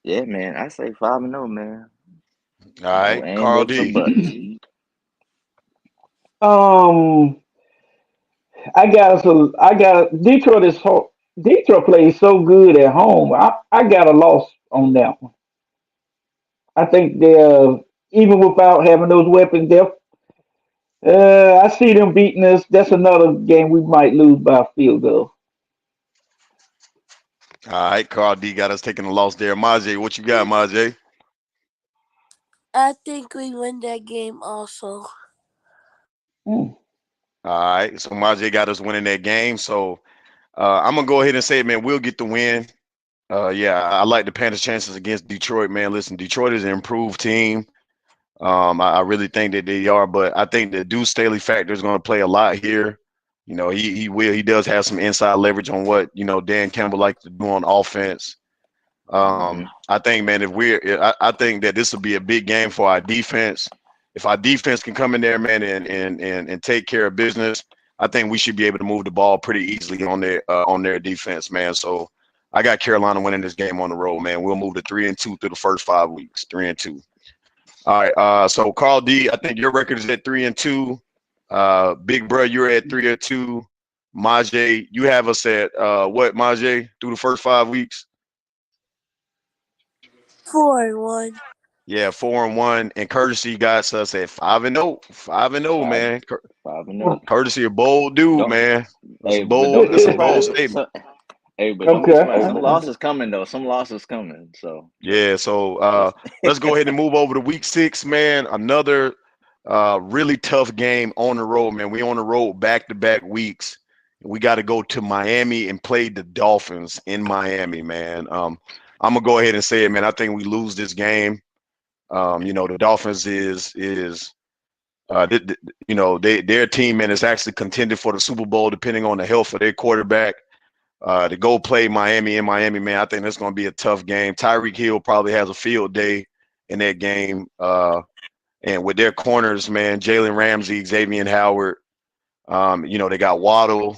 yeah, man, I say 5-0, man. All Oh, right, and Carl whoop some D. butts. Um, I got Detroit is Detroit plays so good at home. I got a loss on that one. I think they're even without having those weapons, I see them beating us. That's another game we might lose by a field goal. All right, Carl D got us taking a loss there. Majay, what you got, Majay? I think we win that game also. Hmm. All right, so Majay got us winning that game. So I'm gonna go ahead and say, man, we'll get the win. Yeah, I like the Panthers' chances against Detroit, man. Listen, Detroit is an improved team. I really think that they are, but I think the Deuce Staley factor is going to play a lot here. You know, he does have some inside leverage on what Dan Campbell likes to do on offense. Hmm. I think, man, I think that this will be a big game for our defense. If our defense can come in there, man, and take care of business, I think we should be able to move the ball pretty easily on their defense, man. So I got Carolina winning this game on the road, man. We'll move to 3-2 through the first 5 weeks, 3-2. All right. So Carl D, I think your record is at 3-2. Big Bro, you're at 3-2. Majay, you have us at what, Majay, through the first 5 weeks? 4-1. Yeah, 4-1. And Courtesy got us at 5-0. 5-0, Five, man. 5-0. Courtesy a bold dude, Don't, man. That's a hey, but bold, don't be that's a bold surprised. statement. Hey, but don't be Okay. surprised. Some losses coming though. Some losses coming. So Yeah, so just let's go ahead and move over to week 6, man. Another really tough game on the road, man. We on the road back-to-back weeks. We got to go to Miami and play the Dolphins in Miami, man. I'm gonna go ahead and say it, man. I think we lose this game. The Dolphins is their team, man, is actually contended for the Super Bowl, depending on the health of their quarterback. To go play Miami in Miami, man, I think that's going to be a tough game. Tyreek Hill probably has a field day in that game. And with their corners, man, Jalen Ramsey, Xavier Howard, they got Waddle.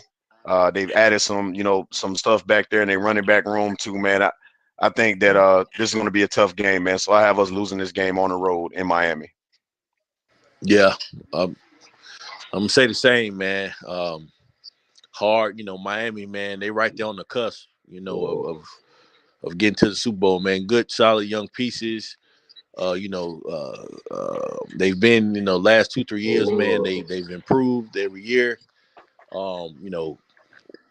They've added some stuff back there in their running back room too, man. I think that this is going to be a tough game, man. So I have us losing this game on the road in Miami. Yeah, I'm gonna say the same, man. Hard, Miami, man. They right there on the cusp, of getting to the Super Bowl, man. Good, solid young pieces. They've been, last 2-3 years, man. They've improved every year. Um, you know,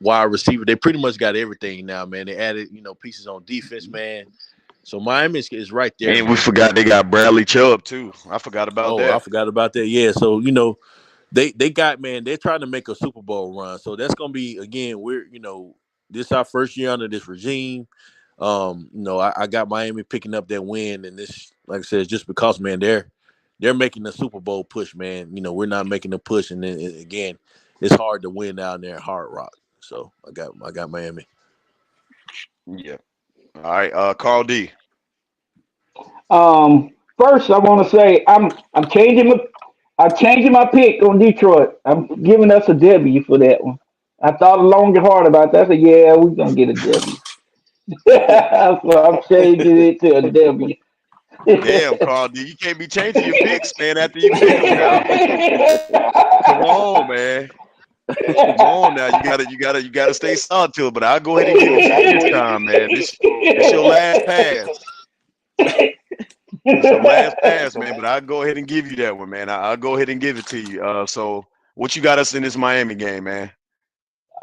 Wide receiver, they pretty much got everything now, man. They added, pieces on defense, man. So Miami is right there, And we man. forgot they got Bradley Chubb too. I forgot about Oh, I that. forgot about that. Yeah, so they got, man. They're trying to make a Super Bowl run, so that's gonna be, again. This our first year under this regime. I got Miami picking up that win, and this, like I said, just because, man, they're making the Super Bowl push, man. We're not making the push, and then again, it's hard to win down there at Hard Rock. So I got Miami. Yeah. All right. Carl D. First, I want to say I'm changing my pick on Detroit. I'm giving us a W for that one. I thought long and hard about that. I said, yeah, we're gonna get a W. So I'm changing it to a W. Damn, Carl D. You can't be changing your picks, man, after you pick them now. Come on, man. Come on now. You gotta stay solid to it. But I'll go ahead and give it to you this time, man. This your last pass. This your last pass, man. But I'll go ahead and give you that one, man. I'll go ahead and give it to you. So what you got us in this Miami game, man?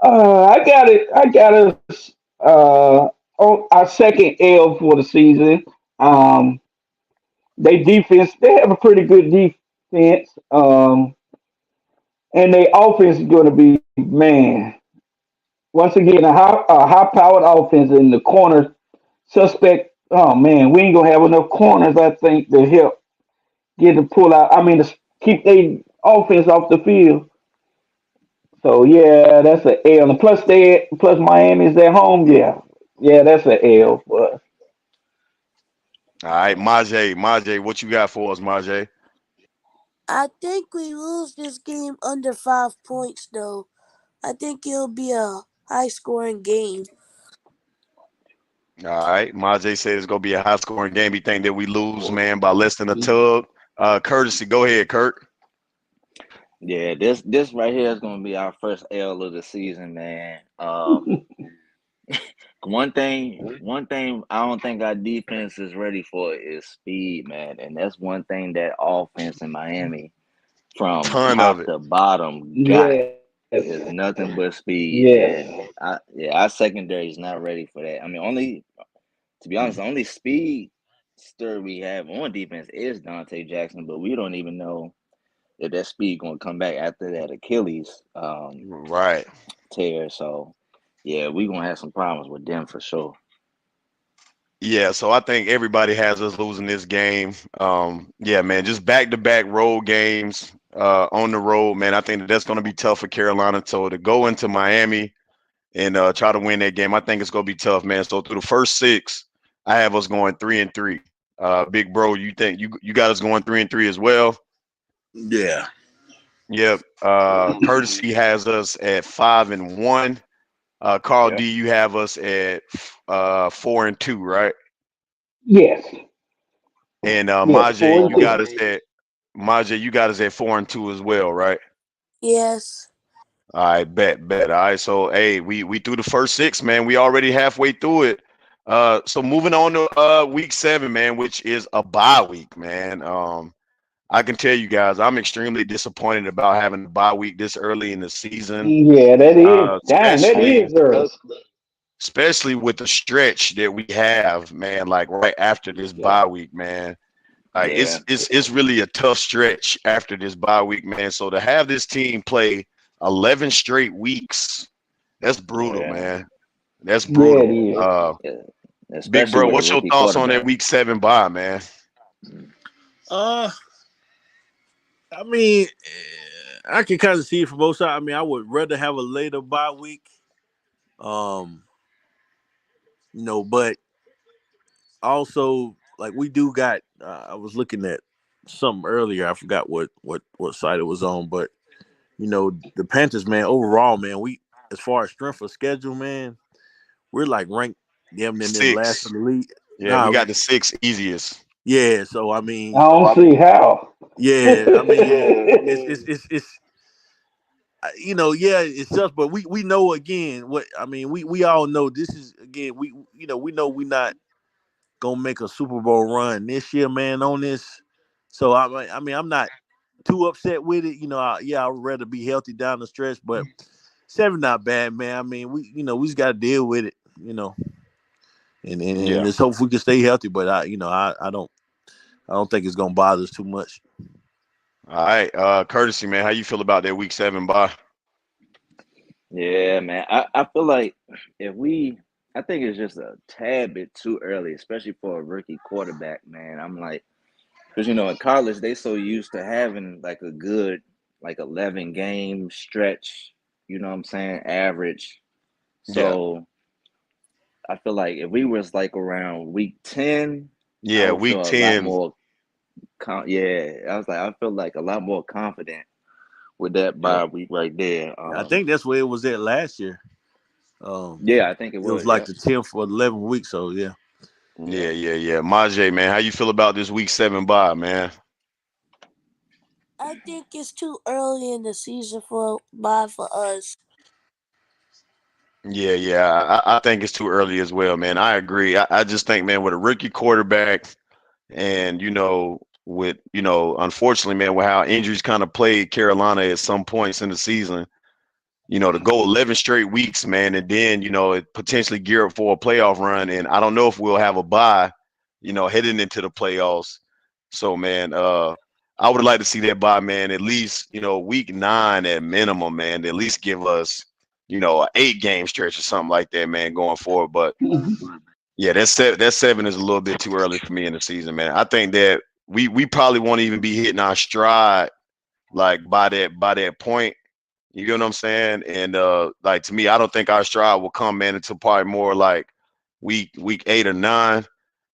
I got it. I got us on our second L for the season. Um, they defense. They have a pretty good defense. And their offense is going to be man. Once again, a high powered offense in the corner suspect. Oh man, we ain't gonna have enough corners. I think to help get the pull out. I mean, to keep their offense off the field. So yeah, that's an L. And plus Miami's at home. Yeah, yeah, that's an L for us. All right, Majay, what you got for us, Majay? I think we lose this game under 5 points, though. I think it'll be a high scoring game. All right, Majay said it's gonna be a high scoring game. You think that we lose, man, by less than a tub? Courtesy, go ahead, Kurt. Yeah, this right here is gonna be our first L of the season, man. One thing I don't think our defense is ready for is speed, man, and that's one thing that offense in Miami from Ton of top it. to bottom got Yes, is nothing but speed, yes, and our secondary is not ready for that. I mean, only to be honest, the only speed stir we have on defense is Dante Jackson, but we don't even know if that speed gonna come back after that Achilles Right. tear. So yeah, we gonna have some problems with them for sure. Yeah, so I think everybody has us losing this game. Yeah, man, just back to back road games on the road, man. I think that's going to be tough for Carolina. So to go into Miami and try to win that game, I think it's going to be tough, man. So through the first six, I have us going 3-3. Big bro, you think you got us going 3-3 as well? Yeah. Yep. Courtesy has us at 5-1. Carl Yeah. D, you have us at 4-2, right? yes, And yes. Four and two. Majay, you got us at 4-2 as well, right? Yes. All right, bet. All right, so hey, we through the first six, man. We already halfway through it. So moving on to week 7, man, which is a bye week, man. I can tell you guys, I'm extremely disappointed about having a bye week this early in the season, Yeah, that is. uh, Damn, that especially is early. especially with the stretch that we have, man. Like right after this bye week, man. Like Yeah, it's really a tough stretch after this bye week, man. So to have this team play 11 straight weeks, that's brutal, yeah, man. That's Yeah, it brutal. is. yeah. Big Especially bro, with a what's your rookie thoughts on that quarterback. week 7 bye, man? Uh, I mean, I can kind of see it from both sides. I mean, I would rather have a later bye week. Um, but also like we do got. I was looking at something earlier. I forgot what site it was on, but the Panthers, man. Overall, man, we as far as strength of schedule, man, we're like ranked them and then last in Six. the league. Yeah, we Nah, got the 6 easiest. yeah. So I I mean, don't see how. yeah. I mean, it's yeah, it's just, but we know again what I mean. We all know this is again. We know we not gonna make a Super Bowl run this year, man. On this, so I mean, I'm not too upset with it. I'd rather be healthy down the stretch, but 7 not bad, man. I mean, we just got to deal with it, and Yeah. just hope we can stay healthy. But I don't think it's gonna bother us too much. All right. Courtesy, man. How you feel about that week 7 bye? Yeah, man. I feel like if we, I think it's just a tad bit too early, especially for a rookie quarterback, man. I'm like, because in college they so used to having like a good like 11 game stretch. You know what I'm saying? Average. Yeah. So I feel like if we was like around week 10, I Yeah, would week feel a lot 10. more. Yeah, I was like, I feel like a lot more confident with that Yeah. bye week right there. I think that's where it was at last year. Yeah, I think it It was was. like Yep. the 10th or 11th week. So yeah. Yeah, yeah. Majay, man. How you feel about this week 7 bye, man? I think it's too early in the season for bye for us. Yeah. I think it's too early as well, man. I agree. I just think, man, with a rookie quarterback and, unfortunately, man, with how injuries kind of played Carolina at some points in the season, to go 11 straight weeks, man, and then, it potentially gear up for a playoff run. And I don't know if we'll have a bye, heading into the playoffs. So, man, I would like to see that bye, man, at least, week 9 at minimum, man, to at least give us, an 8-game stretch or something like that, man, going forward. But yeah, that 7 is a little bit too early for me in the season, man. I think that we probably won't even be hitting our stride like by that point. You get what I'm saying? And like, to me, I don't think our stride will come, man, until probably more like week 8 or 9.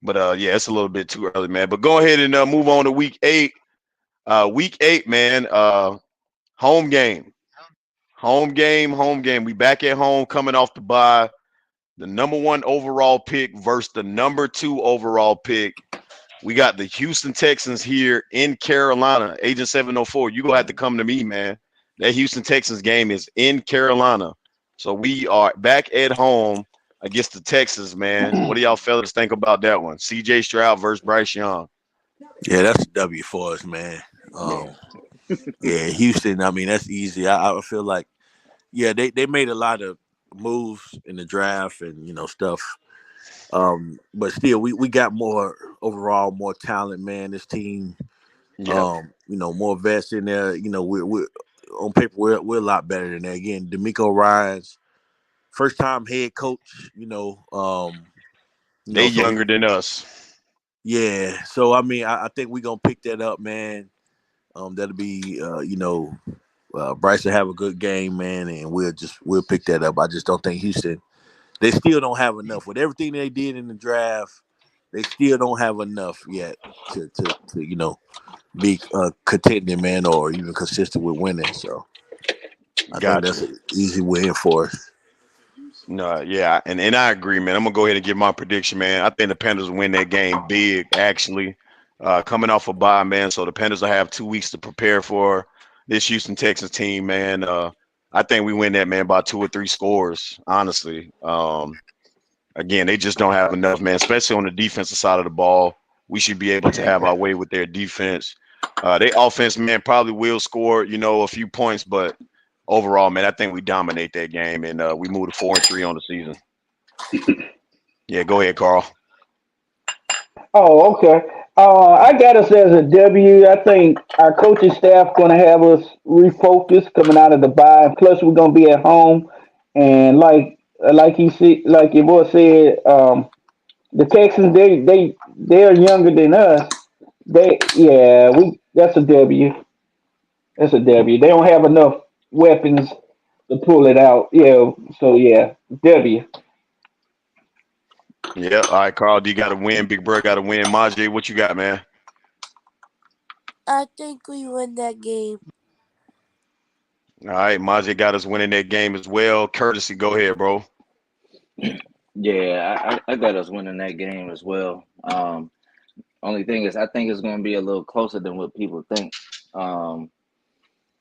But yeah, it's a little bit too early, man. But go ahead and move on to week 8. Week 8, man. Home game, home game, home game. We back at home, coming off the bye. The number 1 overall pick versus the number 2 overall pick. We got the Houston Texans here in Carolina. Agent 704, you gonna have to come to me, man. That Houston Texans game is in Carolina. So we are back at home against the Texans, man. What do y'all fellas think about that one? CJ Stroud versus Bryce Young. Yeah, that's a W for us, man. Yeah. Yeah, Houston. I mean, that's easy. I feel like, yeah, they made a lot of moves in the draft and stuff. But still, we got more overall, more talent, man. This team, Yeah, more vets in there. We're on paper, we're a lot better than that. Again, D'Amico Ryans, first time head coach. they So younger than us. yeah. So I mean, I think we're gonna pick that up, man. That'll be, Bryce will have a good game, man, and we'll pick that up. I just don't think Houston. They still don't have enough with everything they did in the draft. They still don't have enough yet to be contending, man, or even consistent with winning. So I think Got that's you. an easy win for us. No, yeah, and I agree, man. I'm gonna go ahead and give my prediction, man. I think the Panthers will win that game big, actually. Coming off a bye, man, so the Panthers will have 2 weeks to prepare for this Houston Texans team, man. I think we win that, man, by 2 or 3 scores, honestly. Again, they just don't have enough, man, especially on the defensive side of the ball. We should be able to have our way with their defense. Their offense, man, probably will score, a few points, but overall, man, I think we dominate that game and we move to 4-3 on the season. Yeah, go ahead, Carl. Oh, okay. I got us as a W. I think our coaching staff going to have us refocus coming out of the bye. And plus, we're going to be at home, and like your boy said, the Texans they're younger than us. We that's a W. That's a W. They don't have enough weapons to pull it out. Yeah. So yeah, W. Yeah, all right, Carl, D got to win. Big Bro got to win. Majay, what you got, man? I think we win that game. All right, Majay got us winning that game as well. Courtesy, go ahead, bro. Yeah, I got us winning that game as well. Only thing is, I think it's going to be a little closer than what people think. Um,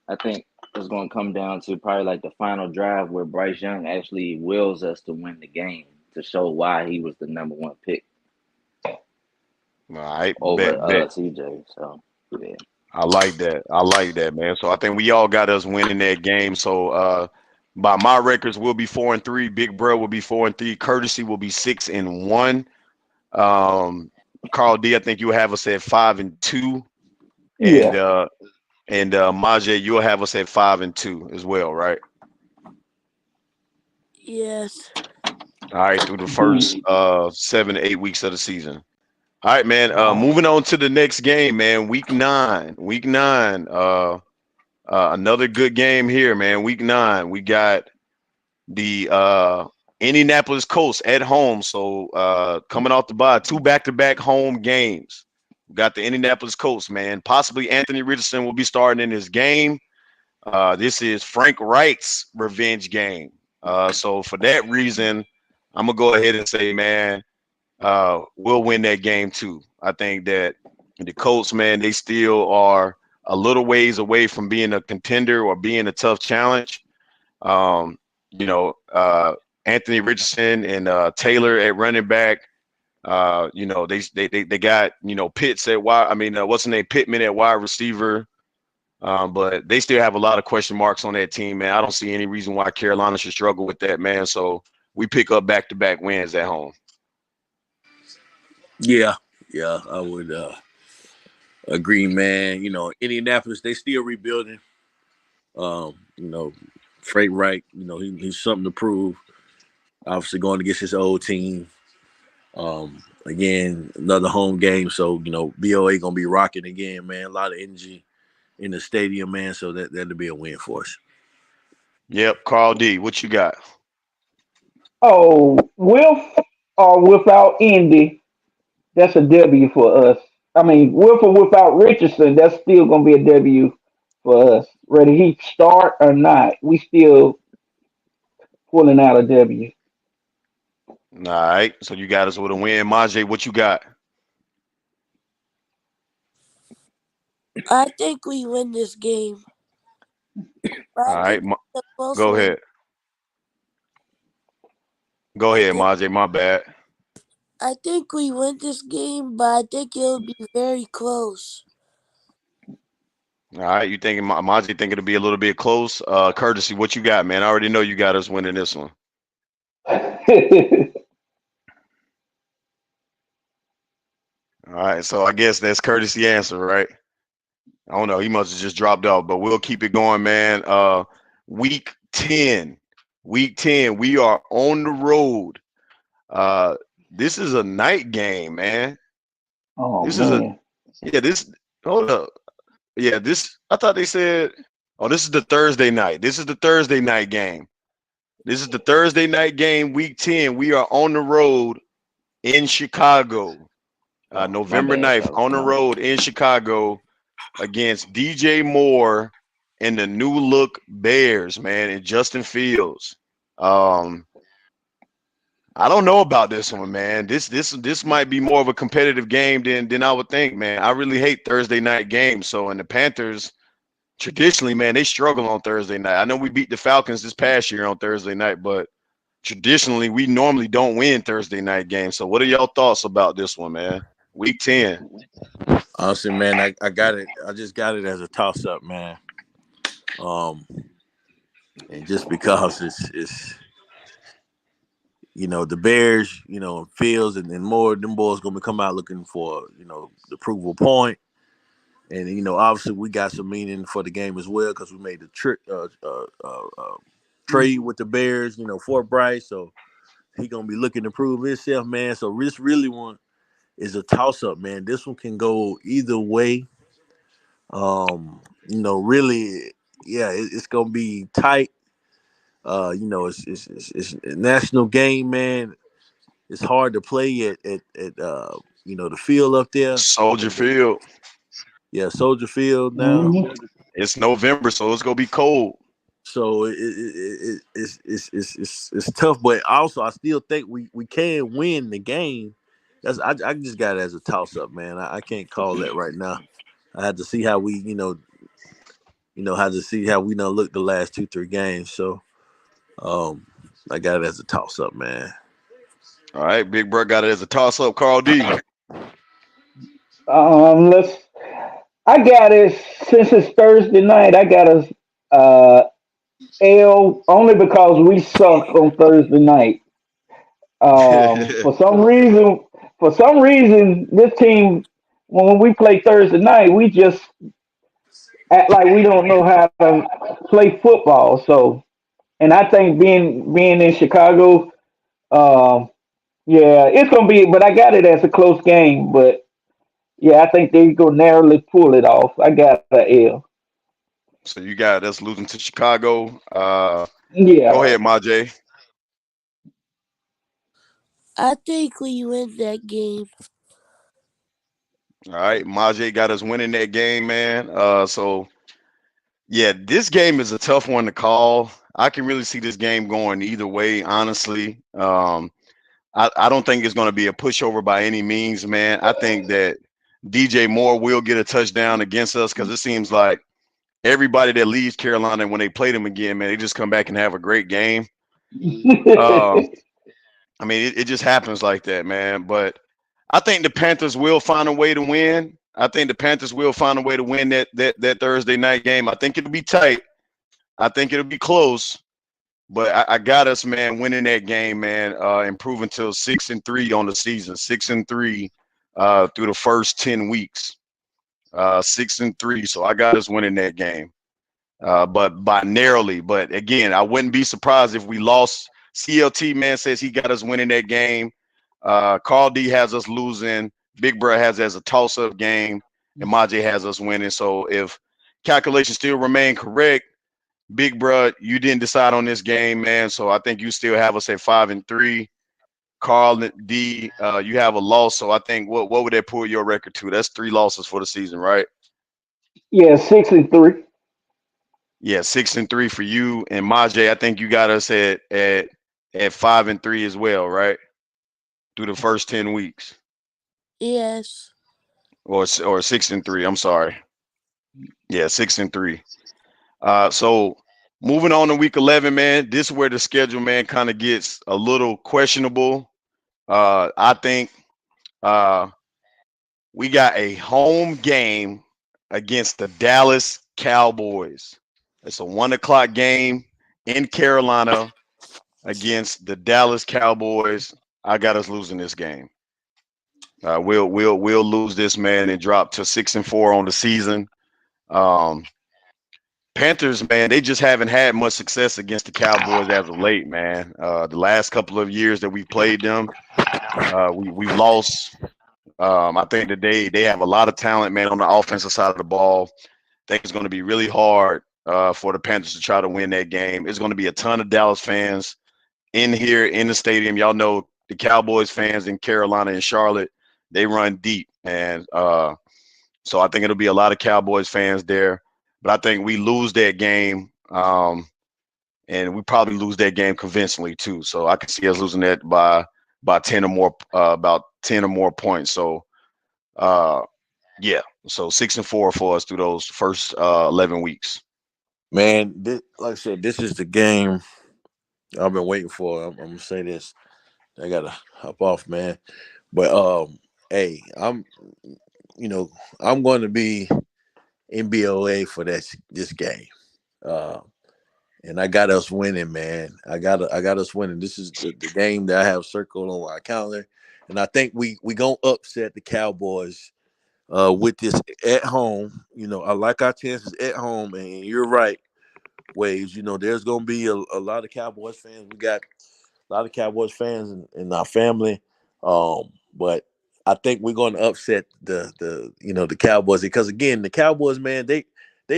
I think it's going to come down to probably like the final drive where Bryce Young actually wills us to win the game to show why he was the number 1 pick All right, over bet. CJ. So yeah, I like that. I like that, man. So I think we all got us winning that game. So by my records, we'll be 4-3. Big Bro will be 4-3. Courtesy will be 6-1. Um, Carl D, I think you have us at 5-2, and Yeah. Majay, you'll have us at 5-2 as well, right? Yes. All right, through the first 7 to 8 weeks of the season. All right, man. Oh, Moving on to the next game, man. Week 9. Week 9. Another good game here, man. Week 9. We got the Indianapolis Colts at home. So coming off the bye, 2 back-to-back home games. We got the Indianapolis Colts, man. Possibly Anthony Richardson will be starting in this game. This is Frank Wright's revenge game. So for that reason, I'm gonna go ahead and say, man, we'll win that game too. I think that the Colts, man, they still are a little ways away from being a contender or being a tough challenge. Um, you know, Anthony Richardson and Taylor at running back. They got Pitts at wide. I mean, what's the name? Pittman at wide receiver. But they still have a lot of question marks on that team, man. I don't see any reason why Carolina should struggle with that, man. So we pick up back-to-back wins at home. Yeah, yeah, I would agree, man. Indianapolis, they still rebuilding. You know, Frank Reich, he's something to prove. Obviously, going against his old team. Again, another home game, so BOA gonna be rocking again, man. A lot of energy in the stadium, man. So that'll be a win for us. Yep, Carl D, what you got? Oh, with or without Indy, that's a W for us. I mean, with or without Richardson, that's still gonna be a W for us. Whether he start or not, we still pulling out a W. All right, so you got us with a win. Majay, what you got? I think we win this game. But I All right, think it's a close go one. ahead. Go I ahead, think Majay. My bad. I think we win this game, but I think it'll be very close. All right, you thinking Majay think it'll be a little bit close? Courtesy, what you got, man? I already know you got us winning this one. All right, so I guess that's courtesy answer, right? I don't know. He must have just dropped off, but we'll keep it going, man. Week 10. Week 10. We are on the road. Uh, this is a night game, man. Oh This is a man. yeah, this hold up. Yeah, this I thought they said this is the Thursday night. This is the Thursday night game. This is the Thursday night game, week 10. We are on the road in Chicago. Oh, my November bad, 9th, fellas. on the My bad. road in Chicago against DJ Moore and the new look Bears, man, and Justin Fields. Um, I don't know about this one, man. This might be more of a competitive game than I would think, man. I really hate Thursday night games. So, and the Panthers traditionally, man, they struggle on Thursday night. I know we beat the Falcons this past year on Thursday night, but traditionally we normally don't win Thursday night games. So, what are y'all thoughts about this one, man? Week 10. Honestly, man, I got it. I just got it as a toss up, man. Um, and just because it's the Bears, Fields and more them boys gonna come out looking for the provable point, and obviously we got some meaning for the game as well because we made the trade with the Bears, for Bryce, so he gonna be looking to prove himself, man. So this really one is a toss up, man. This one can go either way. Really, yeah, it's gonna be tight. It's a national game, man. It's hard to play at the field up there. Soldier Field. Yeah, Soldier Field now. Hmm. It's November, so it's gonna be cold. So it's tough, but also I still think we can win the game. I just got it as a toss up, man. I can't call that right now. I had to see how we had to see how we done look the last 2-3 games. So um, I got it as a toss up, man. All right, Big Bro got it as a toss up. Carl D. Let's. I got it since it's Thursday night. I got us L only because we suck on Thursday night. For some reason, this team when we play Thursday night, we just act like we don't know how to play football. So, and I think being in Chicago, um, yeah, it's gonna be. But I got it as a close game. But yeah, I think they go narrowly pull it off. I got a L. So you got us losing to Chicago. Go Yeah. ahead, Majay. I think we win that game. All right, Majay got us winning that game, man. So yeah, this game is a tough one to call. I can really see this game going either way, honestly. I don't think it's going to be a pushover by any means, man. I think that DJ Moore will get a touchdown against us because it seems like everybody that leaves Carolina when they play them again, man, they just come back and have a great game. Uh, I mean, it just happens like that, man. But I think the Panthers will find a way to win. I think the Panthers will find a way to win that Thursday night game. I think it'll be tight. I think it'll be close. But I got us, man, winning that game, man, improving to 6-3 on the season, 6-3 through the first 10 weeks, 6-3. So I got us winning that game, but by narrowly. But again, I wouldn't be surprised if we lost. CLT man says he got us winning that game. Carl D has us losing. Big Bro has as a toss-up game, and Majay has us winning. So if calculations still remain correct, Big Bro, you didn't decide on this game, man. So I think you still have us at 5-3. Carl D, you have a loss. So I think what would that pull your record to? That's 3 losses for the season, right? Yeah, 6-3. Yeah, 6-3 for you and Majay. I think you got us at 5-3 as well, right? Through the first 10 weeks, Yes. or 6-3. I'm sorry. Yeah, 6-3. So moving on to week 11, man. This is where the schedule, man, kind of gets a little questionable. I think uh, we got a home game against the Dallas Cowboys. It's a 1 o'clock game in Carolina against the Dallas Cowboys. I got us losing this game. We'll lose this, man, and drop to 6-4 on the season. Um, Panthers, man, they just haven't had much success against the Cowboys as of late, man. The last couple of years that we played them, we've lost. I think that they have a lot of talent, man, on the offensive side of the ball. I think it's going to be really hard for the Panthers to try to win that game. It's going to be a ton of Dallas fans in here in the stadium. Y'all know the Cowboys fans in Carolina and Charlotte, they run deep, and so I think it'll be a lot of Cowboys fans there. But I think we lose that game, and we probably lose that game convincingly too. So I can see us losing that by 10 or more, about 10 or more points. So uh, yeah, so 6-4 for us through those first 11 weeks. Man, like I said, this is the game I've been waiting for. I'm gonna say this. I gotta hop off, man. But hey, you know, I'm going to be in BOA for this game. Uh, and I got us winning, man. I got us winning. This is the game that I have circled on my calendar, and I think we gonna upset the Cowboys with this at home. You know, I like our chances at home, and you're right, Waves. You know, there's gonna be a lot of Cowboys fans. We got a lot of Cowboys fans in our family, but I think we're going to upset the Cowboys because again the Cowboys, man, they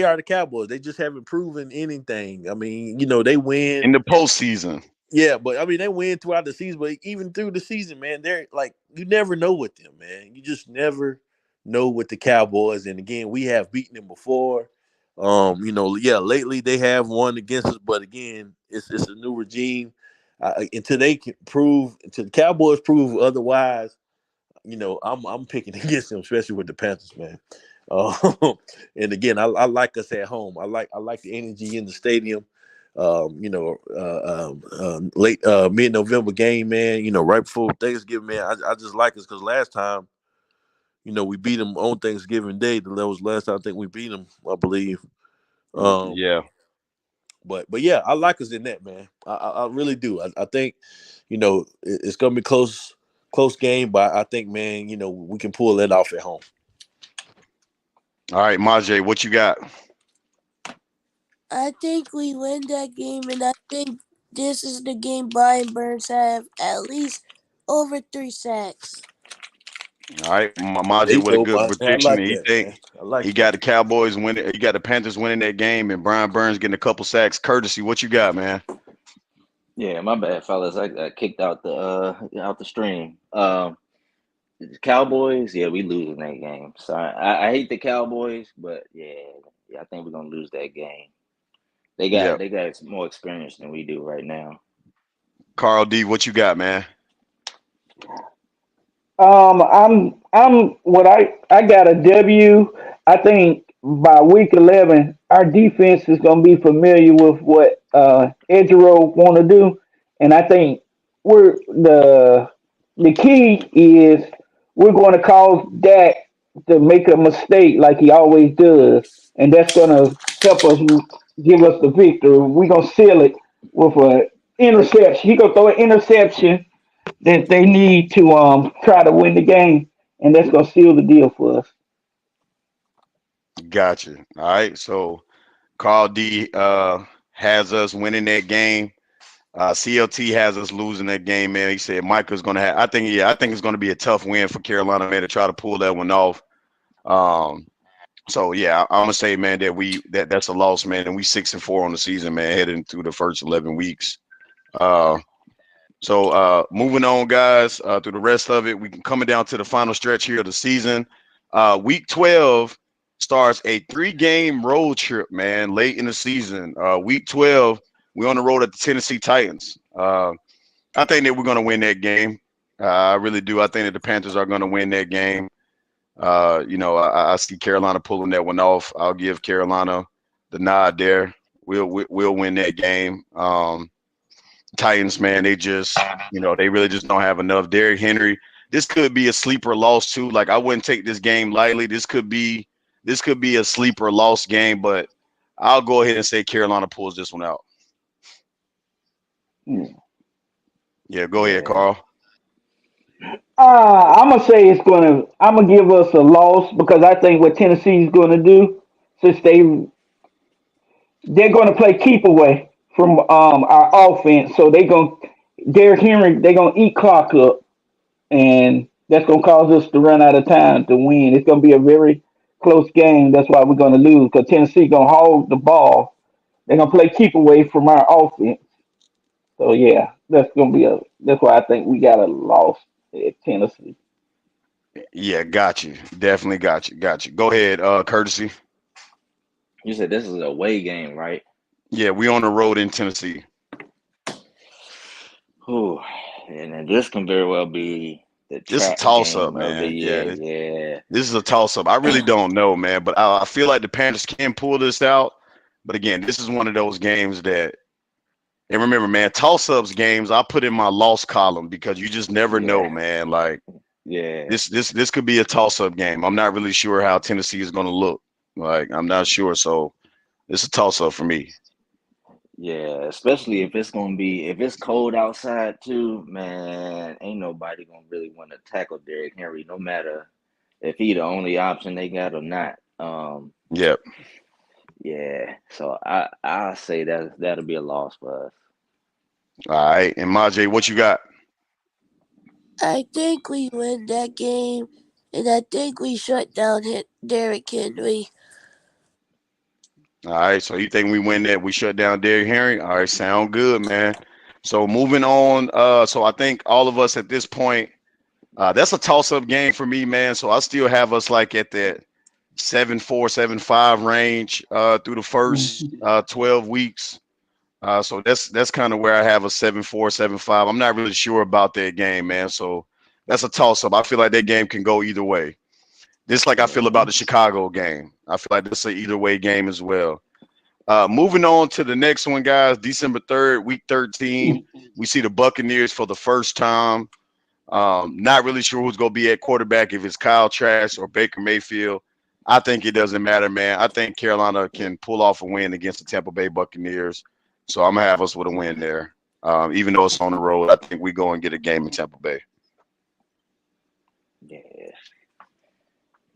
are the Cowboys. They just haven't proven anything. I mean, you know, they win. In the postseason. Yeah, but I mean they win throughout the season, but even through the season, man, they're like you never know with them, man. You just never know with the Cowboys. And again, we have beaten them before. You know, yeah, lately they have won against us, but again, it's a new regime. Until they can prove, until the Cowboys prove otherwise, you know, I'm picking against them, especially with the Panthers, man. And again, I like us at home. I like the energy in the stadium. You know, late mid-November game, man. You know, right before Thanksgiving, man. I just like us because last time, you know, we beat them on Thanksgiving Day. That was last time I think we beat them, I believe. Um, Yeah. but yeah, I like us in that, man. I really do. I think, you know, it's gonna be close game, but I think, man, you know, we can pull that off at home. All right, Majay, what you got? I think we win that game, and I think this is the game Brian Burns have at least over 3 sacks. All right, There Majay you with a go, good man. I prediction. like He that, think man. I like he that. got the Cowboys winning. He got the Panthers winning that game, and Brian Burns getting a couple sacks. Courtesy, what you got, man? Yeah, my bad, fellas. I got kicked out the stream. Cowboys, yeah, we losing that game. So I hate the Cowboys, but yeah, I think we're gonna lose that game. Yeah, They got more experience than we do right now. Carl D, what you got, man? I'm what I got a W. I think by week 11, our defense is going to be familiar with what Edgero want to do, and I think we're the key is we're going to cause Dak. to make a mistake like he always does, and that's gonna help us give us the victory. We're gonna seal it with a interception. He gonna throw an interception that they need to try to win the game, and that's gonna seal the deal for us. Gotcha. All right. So Carl D has us winning that game. CLT has us losing that game, man. He said Michael's gonna have. I think, yeah, I think it's gonna be a tough win for Carolina, man, to try to pull that one off. Um, so yeah, I'm gonna say, man, that that's a loss, man, and we 6-4 on the season, man, heading through the first 11 weeks. Uh, so moving on, guys, through the rest of it, we can coming down to the final stretch here of the season. Week 12 starts a 3-game road trip, man, late in the season. Week 12, we're on the road at the Tennessee Titans. I think that we're gonna win that game. I really do. I think that the Panthers are gonna win that game. I see Carolina pulling that one off. I'll give Carolina the nod there. We'll win that game. Titans, man, they just, they really just don't have enough. Derrick Henry, this could be a sleeper loss too. Like, I wouldn't take this game lightly. This could be a sleeper loss game, but I'll go ahead and say Carolina pulls this one out. Hmm. Yeah, go ahead, Yeah. Carl. I'm gonna say it's gonna. I'm gonna give us a loss because I think what Tennessee's gonna do, since they're gonna play keep away from our offense, so they gonna Derrick Henry. They're gonna eat clock up, and that's gonna cause us to run out of time to win. It's gonna be a very close game. That's why we're gonna lose because Tennessee gonna hold the ball. They're gonna play keep away from our offense. So yeah, that's gonna be a. That's why I think we got a loss at Tennessee. Yeah, got you. Definitely got you. Got you. Go ahead, Courtesy. You said this is a away game, right? Yeah, we on the road in Tennessee. Whew. And then this can very well be the This is a trap toss up, game of the man. Yeah, year. Yeah. this is a toss up. I really don't know, man, but I feel like the Panthers can pull this out. But again, this is one of those games that, and remember, man, toss ups games I put in my loss column because you just never know, Yeah. man. Like, Yeah. this could be a toss up game. I'm not really sure how Tennessee is going to look. Like, I'm not sure, so it's a toss up for me. Yeah. Especially if it's cold outside too, man, ain't nobody gonna really want to tackle Derrick Henry, no matter if he the only option they got or not. Yep. Yeah. So I'll say that'll be a loss for us. All right, and Majay, what you got? I think we win that game, and I think we shut down Derrick Henry. All right, so you think we win that? We shut down Derrick Henry. All right, sound good, man. So moving on. So I think all of us at this point, that's a toss-up game for me, man. So I still have us like at that 7-4, 7-5 range through the first 12 weeks. So that's kind of where I have a 7-4, 7-5. I'm not really sure about that game, man. So that's a toss-up. I feel like that game can go either way. Just like I feel Yeah. about the Chicago game. I feel like this is an either way game as well. Moving on to the next one, guys. December 3rd, week 13. We see the Buccaneers for the first time. Not really sure who's going to be at quarterback, if it's Kyle Trask or Baker Mayfield. I think it doesn't matter, man. I think Carolina can pull off a win against the Tampa Bay Buccaneers. So I'm going to have us with a win there. Even though it's on the road, I think we go and get a game in Tampa Bay. Yeah.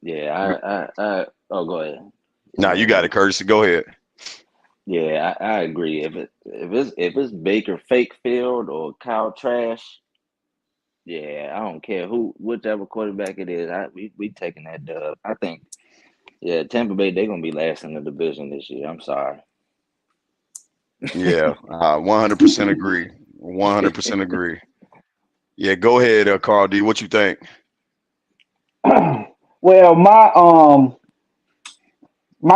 Yeah. I oh, go ahead. Now you got it, Curtis. Go ahead. Yeah, I agree. If it's Baker fake field or Kyle Trash, yeah, I don't care whichever quarterback it is. We taking that dub. I think, yeah, Tampa Bay, they're gonna be last in the division this year. I'm sorry. Yeah, 100% agree. 100% agree. Yeah, go ahead, Carl D. What you think? Well, my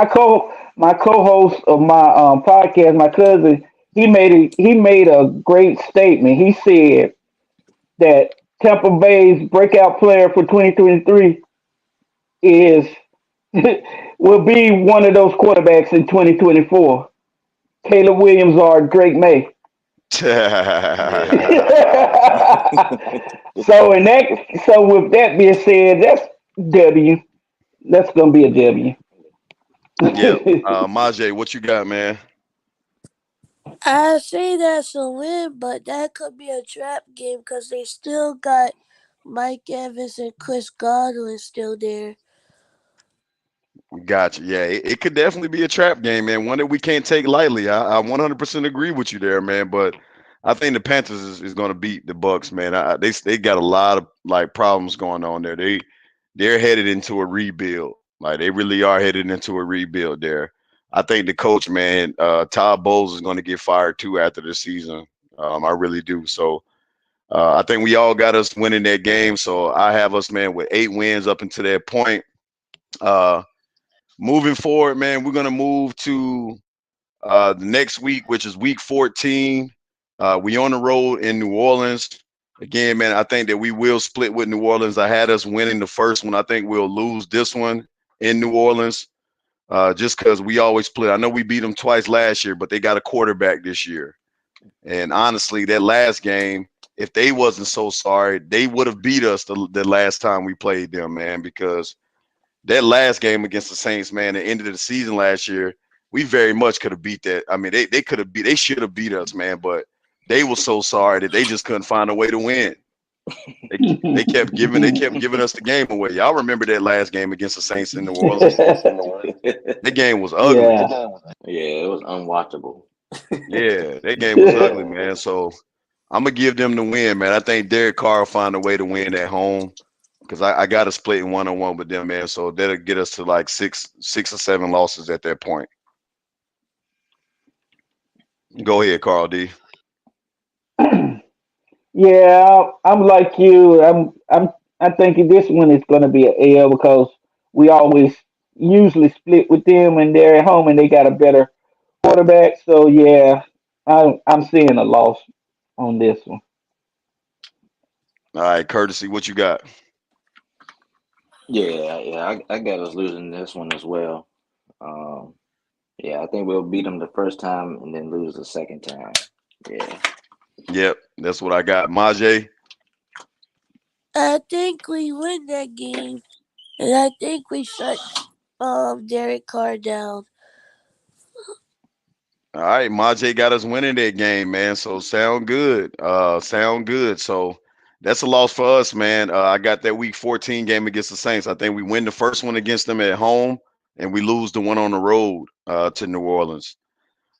co-host of my podcast, my cousin, he made a great statement. He said that Tampa Bay's breakout player for 2023 is will be one of those quarterbacks in 2024. Caleb Williams or Drake May. Yeah. So with that being said, that's W. That's gonna be a W. Yep. Majay, what you got, man? I say that's a win, but that could be a trap game because they still got Mike Evans and Chris Godwin still there. Gotcha. Yeah, it could definitely be a trap game, man. One that we can't take lightly. I 100% agree with you there, man. But I think the Panthers is going to beat the Bucks, man. They got a lot of like problems going on there. They're headed into a rebuild. Like they really are headed into a rebuild there. I think the coach, man, Todd Bowles is going to get fired too after the season. I really do. So I think we all got us winning that game. So I have us, man, with 8 wins up until that point. Uh, Moving forward, man, we're gonna move to the next week, which is week 14. We on the road in New Orleans. Again, man, I think that we will split with New Orleans. I had us winning the first one. I think we'll lose this one in New Orleans, just because we always split. I know we beat them twice last year, but they got a quarterback this year. And honestly, that last game, if they wasn't so sorry, they would have beat us the last time we played them, man, because that last game against the Saints, man, the end of the season last year, we very much could have beat that. I mean, they could have they should have beat us, man, but they were so sorry that they just couldn't find a way to win. They kept giving us the game away. Y'all remember that last game against the Saints in New Orleans? That game was ugly. Yeah. Yeah, it was unwatchable. Yeah, that game was ugly, man. So I'm gonna give them the win, man. I think Derek Carr will find a way to win at home because I got to split in 1-on-1 with them, man. So that'll get us to like six or seven losses at that point. Go ahead, Carl D. Yeah, I'm like you. I think this one is going to be an L because we always usually split with them and they're at home and they got a better quarterback. So yeah, I'm seeing a loss on this one. All right, courtesy, what you got? I got us losing this one as well. Um, yeah, I think we'll beat them the first time and then lose the second time. Yeah. Yep, that's what I got. Majay. I think we win that game, and I think we shut Derek Carr down. All right, Majay got us winning that game, man. So sound good. Sound good. So that's a loss for us, man. I got that week 14 game against the Saints. I think we win the first one against them at home and we lose the one on the road to New Orleans.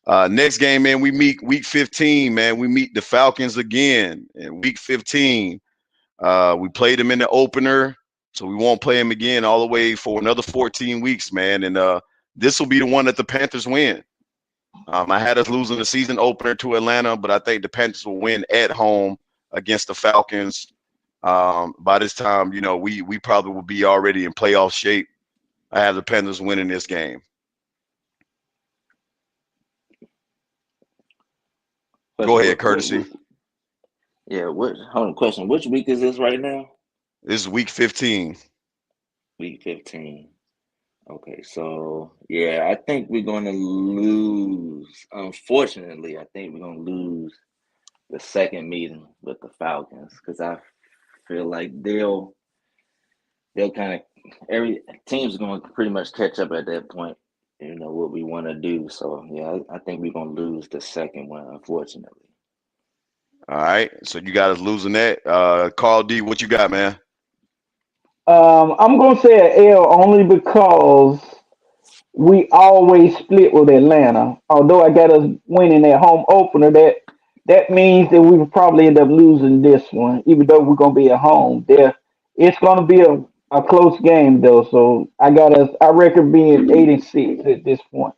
Next game, man, we meet week 15, man. We meet the Falcons again in week 15. We played them in the opener, so we won't play them again all the way for another 14 weeks, man. And this will be the one that the Panthers win. I had us losing the season opener to Atlanta, but I think the Panthers will win at home against the Falcons. By this time, we probably will be already in playoff shape. I have the Panthers winning this game. Go Question, ahead, courtesy. hold on, question. Which week is this right now? This is week 15. Week 15. Okay, so yeah, I think we're going to lose. Unfortunately, I think we're going to lose the second meeting with the Falcons because I feel like they'll kind of every team's going to pretty much catch up at that point. You know what we want to do. So yeah, I think we're going to lose the second one, unfortunately. All right, so you got us losing that. Carl D, what you got, man? I'm gonna say an L only because we always split with Atlanta. Although I got us winning that home opener, that means that we will probably end up losing this one, even though we're gonna be at home. There, it's gonna be a close game though. So I got us. I reckon being 8-6 at this point.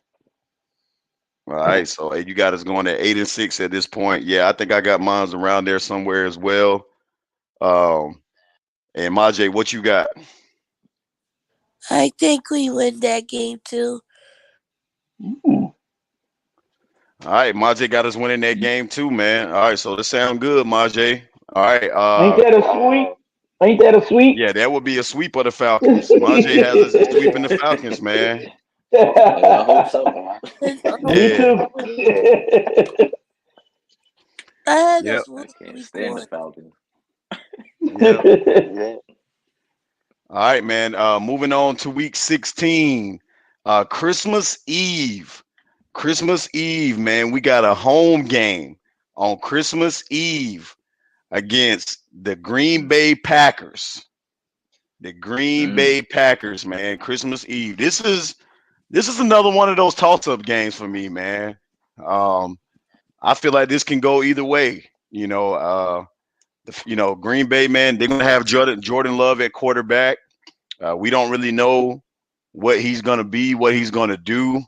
All right, so hey, you got us going at 8-6 at this point. Yeah, I think I got mines around there somewhere as well. Um, and Majay, what you got? I think we win that game too. Hmm. All right, Majay got us winning that game too, man. All right, so this sound good, Majay. All right, Ain't that a sweep? Ain't that a sweep? yeah, that would be a sweep of the Falcons. Majay has us sweeping the Falcons, man. Hey, I hope so. And, Me Yeah, too. I had yep, us win I can't week stand the one. Falcons. yep. All right, man. Moving on to week 16. Christmas Eve. Christmas Eve, man. We got a home game on Christmas Eve against the Green Bay Packers. The Green Mm. Bay Packers, man. Christmas Eve. This is another one of those toss-up games for me, man. Um, I feel like this can go either way. Green Bay, man, they're gonna have Jordan Love at quarterback. We don't really know what he's gonna be, what he's gonna do.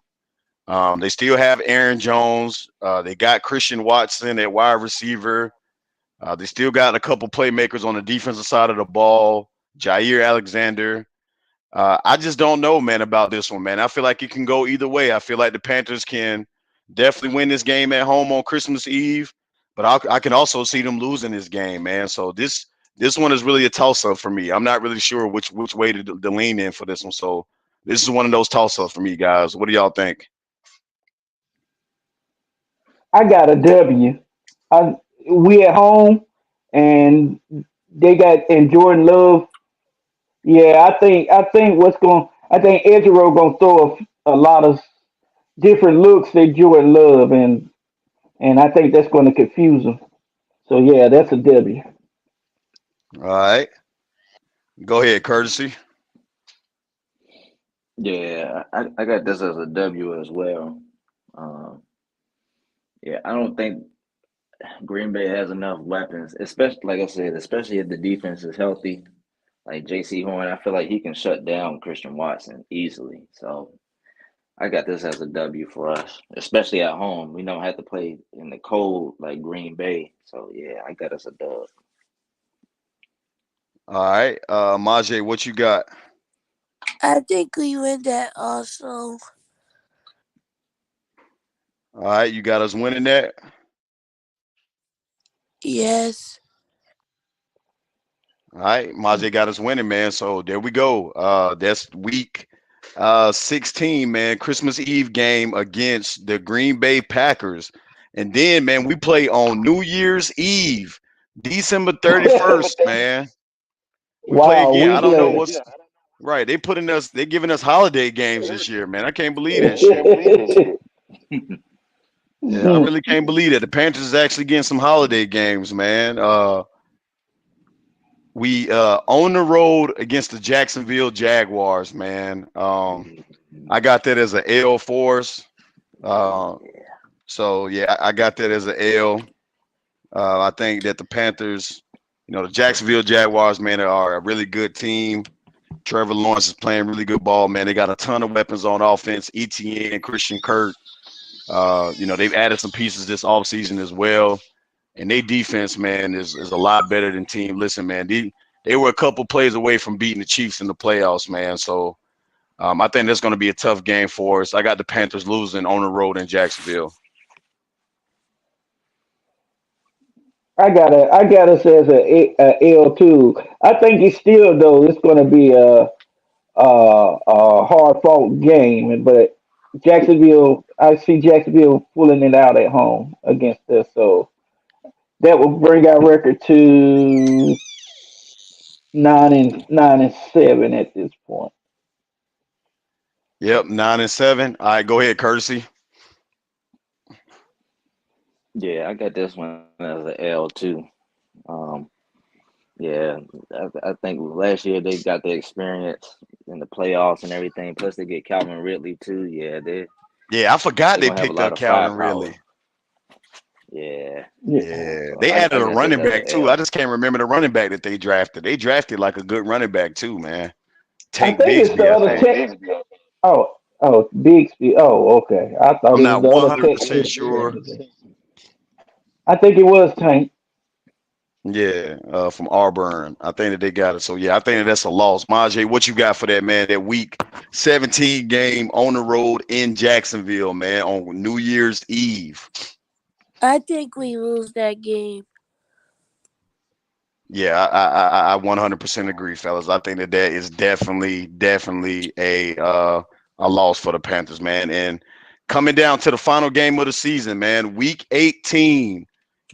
They still have Aaron Jones. They got Christian Watson at wide receiver. They still got a couple playmakers on the defensive side of the ball. Jair Alexander. I just don't know, man, about this one, man. I feel like it can go either way. I feel like the Panthers can definitely win this game at home on Christmas Eve, but I can also see them losing this game, man. So this one is really a toss up for me. I'm not really sure which way to lean in for this one. So this is one of those toss ups for me, guys. What do y'all think? I got a W. I we at home, and and Jordan Love. Yeah, I think what's going. I think Ezra gonna throw a lot of different looks at Jordan Love, and I think that's going to confuse him. So yeah, that's a W. All right, go ahead, courtesy. Yeah, I got this as a W as well. Um, yeah, I don't think Green Bay has enough weapons, especially like I said, especially if the defense is healthy. Like J.C. Horn, I feel like he can shut down Christian Watson easily. So I got this as a W for us, especially at home. We don't have to play in the cold like Green Bay. So yeah, I got us a dub. All right, Majay, what you got? I think we win that also. All right, you got us winning that. Yes. All right, Majay got us winning, man. So there we go. That's week 16, man. Christmas Eve game against the Green Bay Packers. And then, man, we play on New Year's Eve, December 31st, man. We play Wow, a again. I week don't know later. what's right. They giving us holiday games this year, man. I can't believe that shit. Mhm. Yeah, I really can't believe that. The Panthers is actually getting some holiday games, man. We on the road against the Jacksonville Jaguars, man. I got that as a L for us. Uh, so yeah, I got that as a L. I think that the Panthers, the Jacksonville Jaguars, man, are a really good team. Trevor Lawrence is playing really good ball, man. They got a ton of weapons on offense. ETN, Christian Kirk. They've added some pieces this offseason as well. And their defense, man, is a lot better than team. Listen, man, they were a couple plays away from beating the Chiefs in the playoffs, man. So I think that's going to be a tough game for us. I got the Panthers losing on the road in Jacksonville. I got us as a L two. I think it's still though it's going to be a hard fought game, but I see Jacksonville pulling it out at home against us. So that will bring our record to 9-7 at this point. Yep, 9-7. All right, go ahead, courtesy. Yeah, I got this one as a L too. Um, yeah, I think last year they got the experience in the playoffs and everything. Plus they get Calvin Ridley too. Yeah, Yeah, I forgot they're they gonna have a picked lot up of Calvin firepower. Ridley. Yeah, Yeah. Yeah, so they I added a got this running as back a too. I L. just can't remember the running back that they drafted. They drafted like a good running back too, man. I Tank think it's the Bigsby, I other think. tech. Oh, Bixby. Oh, okay. I thought I'm it was not the other 100% Texas. sure. I think it was Tank. Yeah, from Auburn. I think that they got it. So yeah, I think that that's a loss. Majay, what you got for that, man? That week 17 game on the road in Jacksonville, man, on New Year's Eve. I think we lose that game. Yeah, I 100% agree, fellas. I think that that is definitely a loss for the Panthers, man. And coming down to the final game of the season, man, week 18,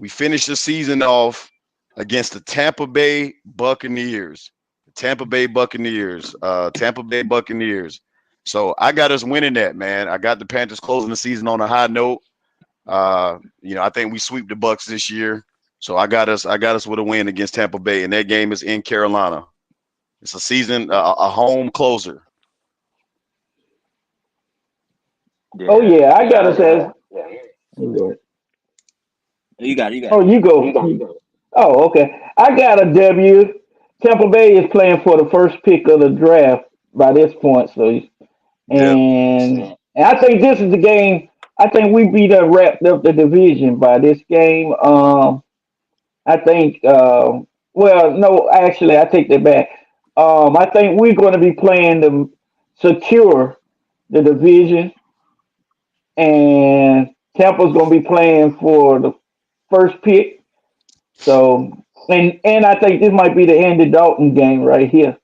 we finished the season off against the Tampa Bay Buccaneers. Tampa Bay Buccaneers. Tampa Bay Buccaneers. So I got us winning that, man. I got the Panthers closing the season on a high note. I think we sweep the Bucks this year. So I got us with a win against Tampa Bay, and that game is in Carolina. It's a season, a home closer. Oh Yeah, yeah, I yeah. got us as. You got it. You got Oh, it. you go. Oh, okay. I got a W. Tampa Bay is playing for the first pick of the draft by this point, so Yep. and I think this is the game. I think we beat up wrapped up the division by this game. I think. Well, no, actually, I take that back. I think we're going to be playing to secure the division, and Tampa's going to be playing for the first pick. So, and I think this might be the Andy Dalton game right here.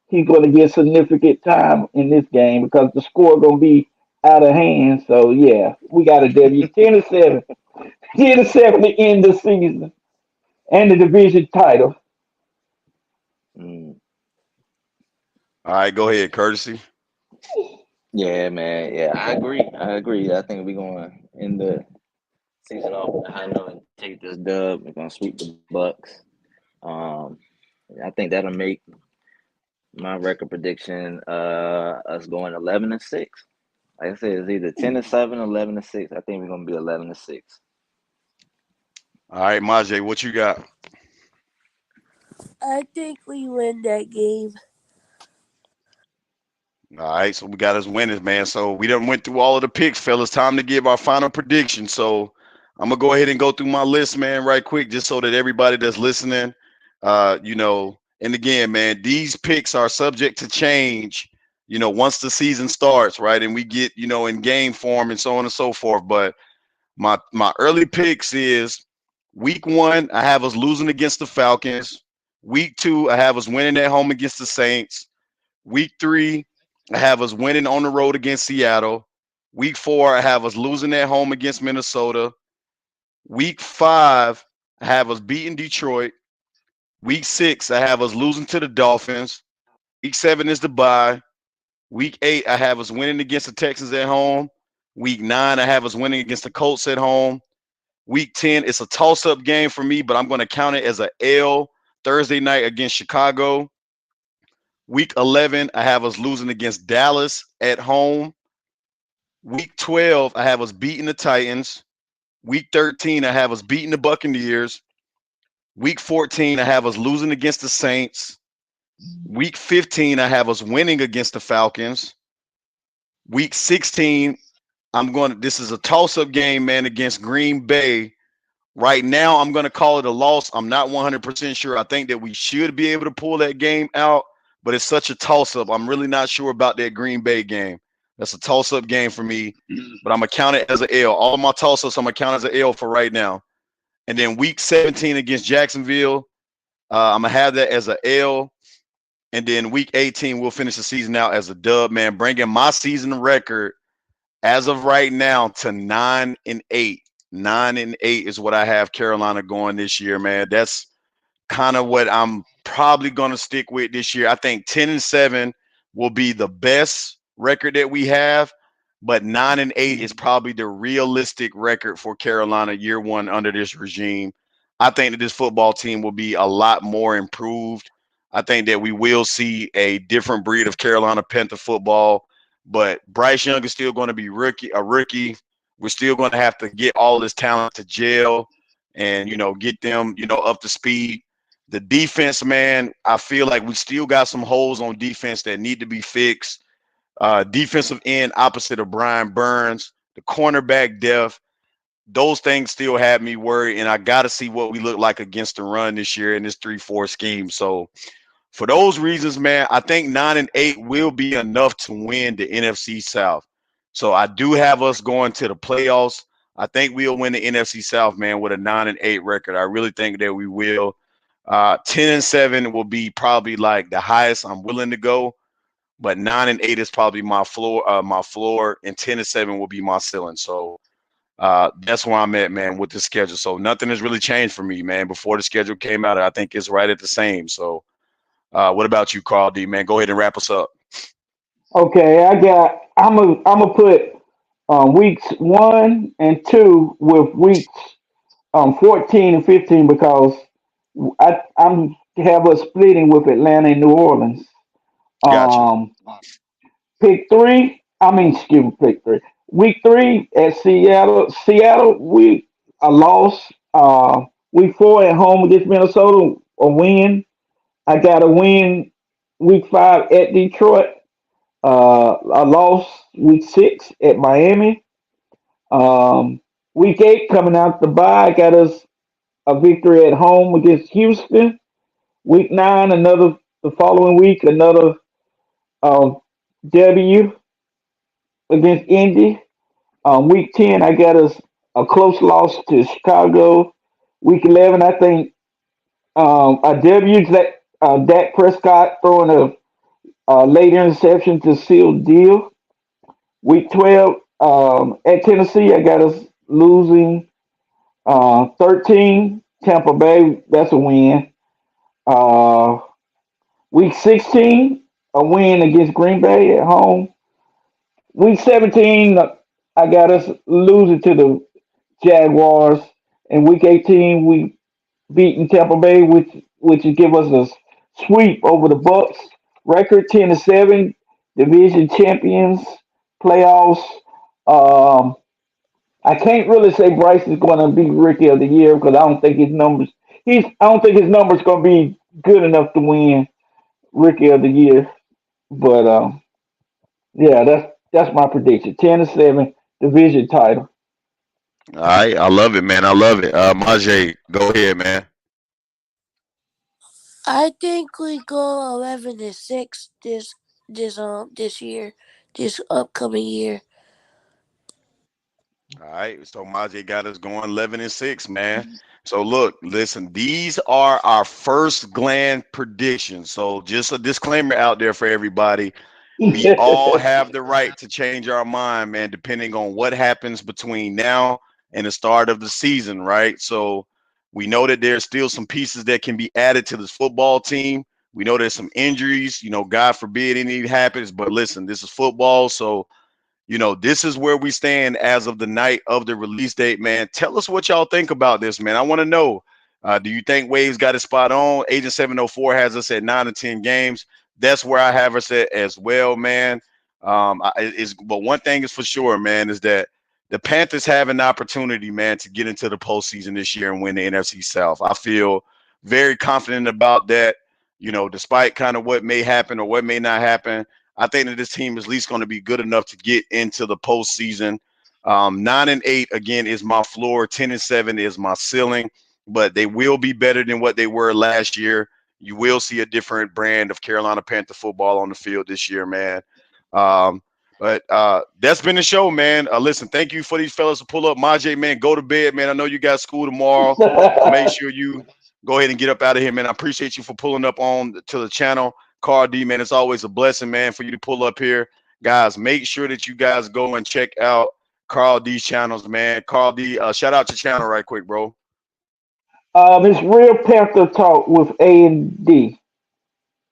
He's going to get significant time in this game because the score going to be out of hand. So yeah, we got a W, 10-7, 10-7 to end the season and the division title. Mm. All right, go ahead, courtesy. Yeah, man. Yeah, I agree. I agree. I think we're going to end the season off with a high note and take this dub. We're going to sweep the Bucks. Um, I think that'll make my record prediction us going 11-6. Like I said, it's either 10-7, 11-6. I think we're gonna be 11-6. All right, Majay, what you got? I think we win that game. All right, so we got us winners, man. So we done went through all of the picks, fellas. Time to give our final prediction. So I'm gonna go ahead and go through my list, man, right quick, just so that everybody that's listening, and again, man, these picks are subject to change. Once the season starts, right, and we get, in game form and so on and so forth. But my early picks is week one, I have us losing against the Falcons. Week two, I have us winning at home against the Saints. Week three, I have us winning on the road against Seattle. Week four, I have us losing at home against Minnesota. Week five, I have us beating Detroit. Week six, I have us losing to the Dolphins. Week seven is the bye. Week eight, I have us winning against the Texans at home. Week nine, I have us winning against the Colts at home. Week 10, it's a toss up game for me, but I'm going to count it as a L Thursday night against Chicago. Week 11, I have us losing against Dallas at home. Week 12, I have us beating the Titans. Week 13, I have us beating the Buccaneers. Week 14, I have us losing against the Saints. Week 15, I have us winning against the Falcons. Week 16, this is a toss up game, man, against Green Bay. Right now, I'm going to call it a loss. I'm not 100% sure. I think that we should be able to pull that game out, but it's such a toss-up. I'm really not sure about that Green Bay game. That's a toss-up game for me, but I'm going to count it as an L. All of my toss-ups, I'm going to count as an L for right now. And then week 17 against Jacksonville, I'm going to have that as an L. And then week 18, we'll finish the season out as a dub, man, bringing my season record as of right now to 9-8. 9-8 is what I have Carolina going this year, man. That's kind of what I'm probably going to stick with this year. I think 10-7 will be the best record that we have, but 9-8 is probably the realistic record for Carolina year one under this regime. I think that this football team will be a lot more improved. I think that we will see a different breed of Carolina Panther football, but Bryce Young is still going to be a rookie. We're still going to have to get all this talent to jail and, get them, up to speed. The defense, man, I feel like we still got some holes on defense that need to be fixed. Defensive end opposite of Brian Burns, the cornerback depth, those things still have me worried, and I got to see what we look like against the run this year in this 3-4 scheme. So for those reasons, man, I think 9-8 will be enough to win the NFC South. So I do have us going to the playoffs. I think we'll win the NFC South, man, with a 9-8 record. I really think that we will. 10-7 will be probably like the highest I'm willing to go, but 9-8 is probably my floor. And 10-7 will be my ceiling. So that's where I'm at, man, with the schedule. So nothing has really changed for me, man. Before the schedule came out, I think it's right at the same. So What about you, Carl D, man? Go ahead and wrap us up. Okay, I'm gonna put weeks 1 and 2 with weeks 14 and 15 because I'm have us splitting with Atlanta and New Orleans. Got you. Um, pick three. I mean, excuse me, pick three. Week 3 at Seattle. Seattle, we a loss. Week 4 at home against Minnesota, a win. I got a win. Week 5 at Detroit. A loss. Week 6 at Miami. Um, week 8 coming out the bye, got us a victory at home against Houston. Week 9, another the following week, another um, W against Indy. Week 10, I got us a close loss to Chicago. Week 11, I think a W that Dak Prescott throwing a late interception to seal the deal. Week 12 at Tennessee, I got us losing 13. Tampa Bay, that's a win. Uh, week 16, a win against Green Bay at home. Week 17, I got us losing to the Jaguars. And week 18, we beating Tampa Bay, which would give us a sweep over the Bucks. Record 10-7, division champions, playoffs. Um, I can't really say Bryce is going to be rookie of the year because I don't think his numbers. I don't think his numbers going to be good enough to win rookie of the year. But yeah, that's my prediction. 10-7 division title. All right, I love it, man. I love it. Majay, go ahead, man. I think we go 11-6 this year, this upcoming year. All right, so Majay got us going 11-6, man. So look, listen, these are our first gland predictions. So just a disclaimer out there for everybody. We all have the right to change our mind, man, depending on what happens between now and the start of the season, right? So we know that there's still some pieces that can be added to this football team. We know there's some injuries, God forbid anything happens, but listen, this is football, so this is where we stand as of the night of the release date, man. Tell us what y'all think about this, man. I want to know. Do you think Waves got it spot on? Agent 704 has us at 9 to 10 games. That's where I have us at as well, man. But one thing is for sure, man, is that the Panthers have an opportunity, man, to get into the postseason this year and win the NFC South. I feel very confident about that. Despite kind of what may happen or what may not happen, I think that this team is at least going to be good enough to get into the postseason. 9-8 again is my floor. 10-7 is my ceiling, but they will be better than what they were last year. You will see a different brand of Carolina Panther football on the field this year, man. Um, but that's been the show, man. Listen, thank you for these fellas to pull up. Majay, man, go to bed, man. I know you got school tomorrow, so make sure you go ahead and get up out of here, man. I appreciate you for pulling up on to the channel. Carl D, man, it's always a blessing, man, for you to pull up here. Guys, make sure that you guys go and check out Carl D's channels, man. Carl D, shout out your channel right quick, bro. It's Real Panther Talk with A&D.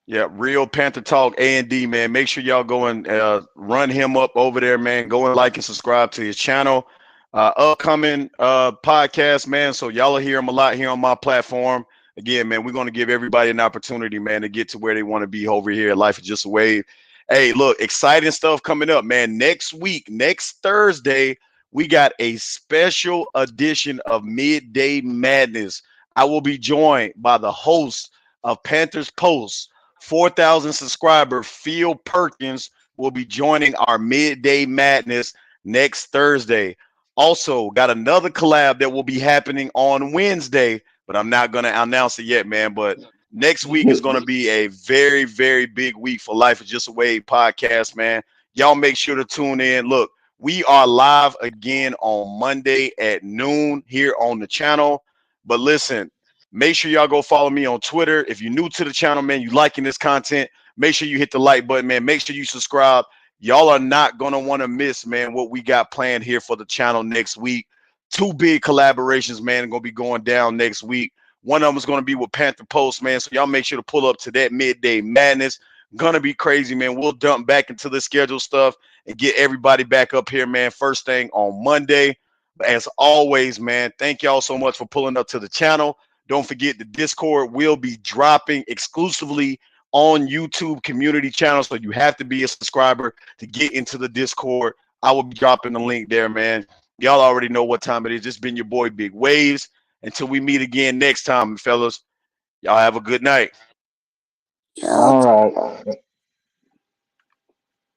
Yeah, Real Panther Talk A&D, man. Make sure y'all go and run him up over there, man. Go and like and subscribe to his channel. Upcoming podcast, man. So y'all will hear him a lot here on my platform. Again, man, we're going to give everybody an opportunity, man, to get to where they want to be over here. Life is just a wave. Hey, look, exciting stuff coming up, man. Next week, next Thursday, we got a special edition of Midday Madness. I will be joined by the host of Panthers Post, 4,000 subscriber Phil Perkins will be joining our Midday Madness next Thursday. Also, got another collab that will be happening on Wednesday, but I'm not going to announce it yet, man. But next week is going to be a very, very big week for Life is Just a Wave podcast, man. Y'all make sure to tune in. Look, we are live again on Monday at noon here on the channel. But listen, make sure y'all go follow me on Twitter. If you're new to the channel, man, you liking this content, make sure you hit the like button, man. Make sure you subscribe. Y'all are not going to want to miss, man, what we got planned here for the channel next week. Two big collaborations, man, going to be going down next week. One of them is going to be with Panther Post, man. So y'all make sure to pull up to that midday madness. Gonna be crazy, man. We'll dump back into the schedule stuff and get everybody back up here, man. First thing on Monday. But as always, man, thank y'all so much for pulling up to the channel. Don't forget the Discord will be dropping exclusively on YouTube community channel. So you have to be a subscriber to get into the Discord. I will be dropping the link there, man. Y'all already know what time it is. It's been your boy Big Waves. Until we meet again next time, fellas. Y'all have a good night. Yo, All right.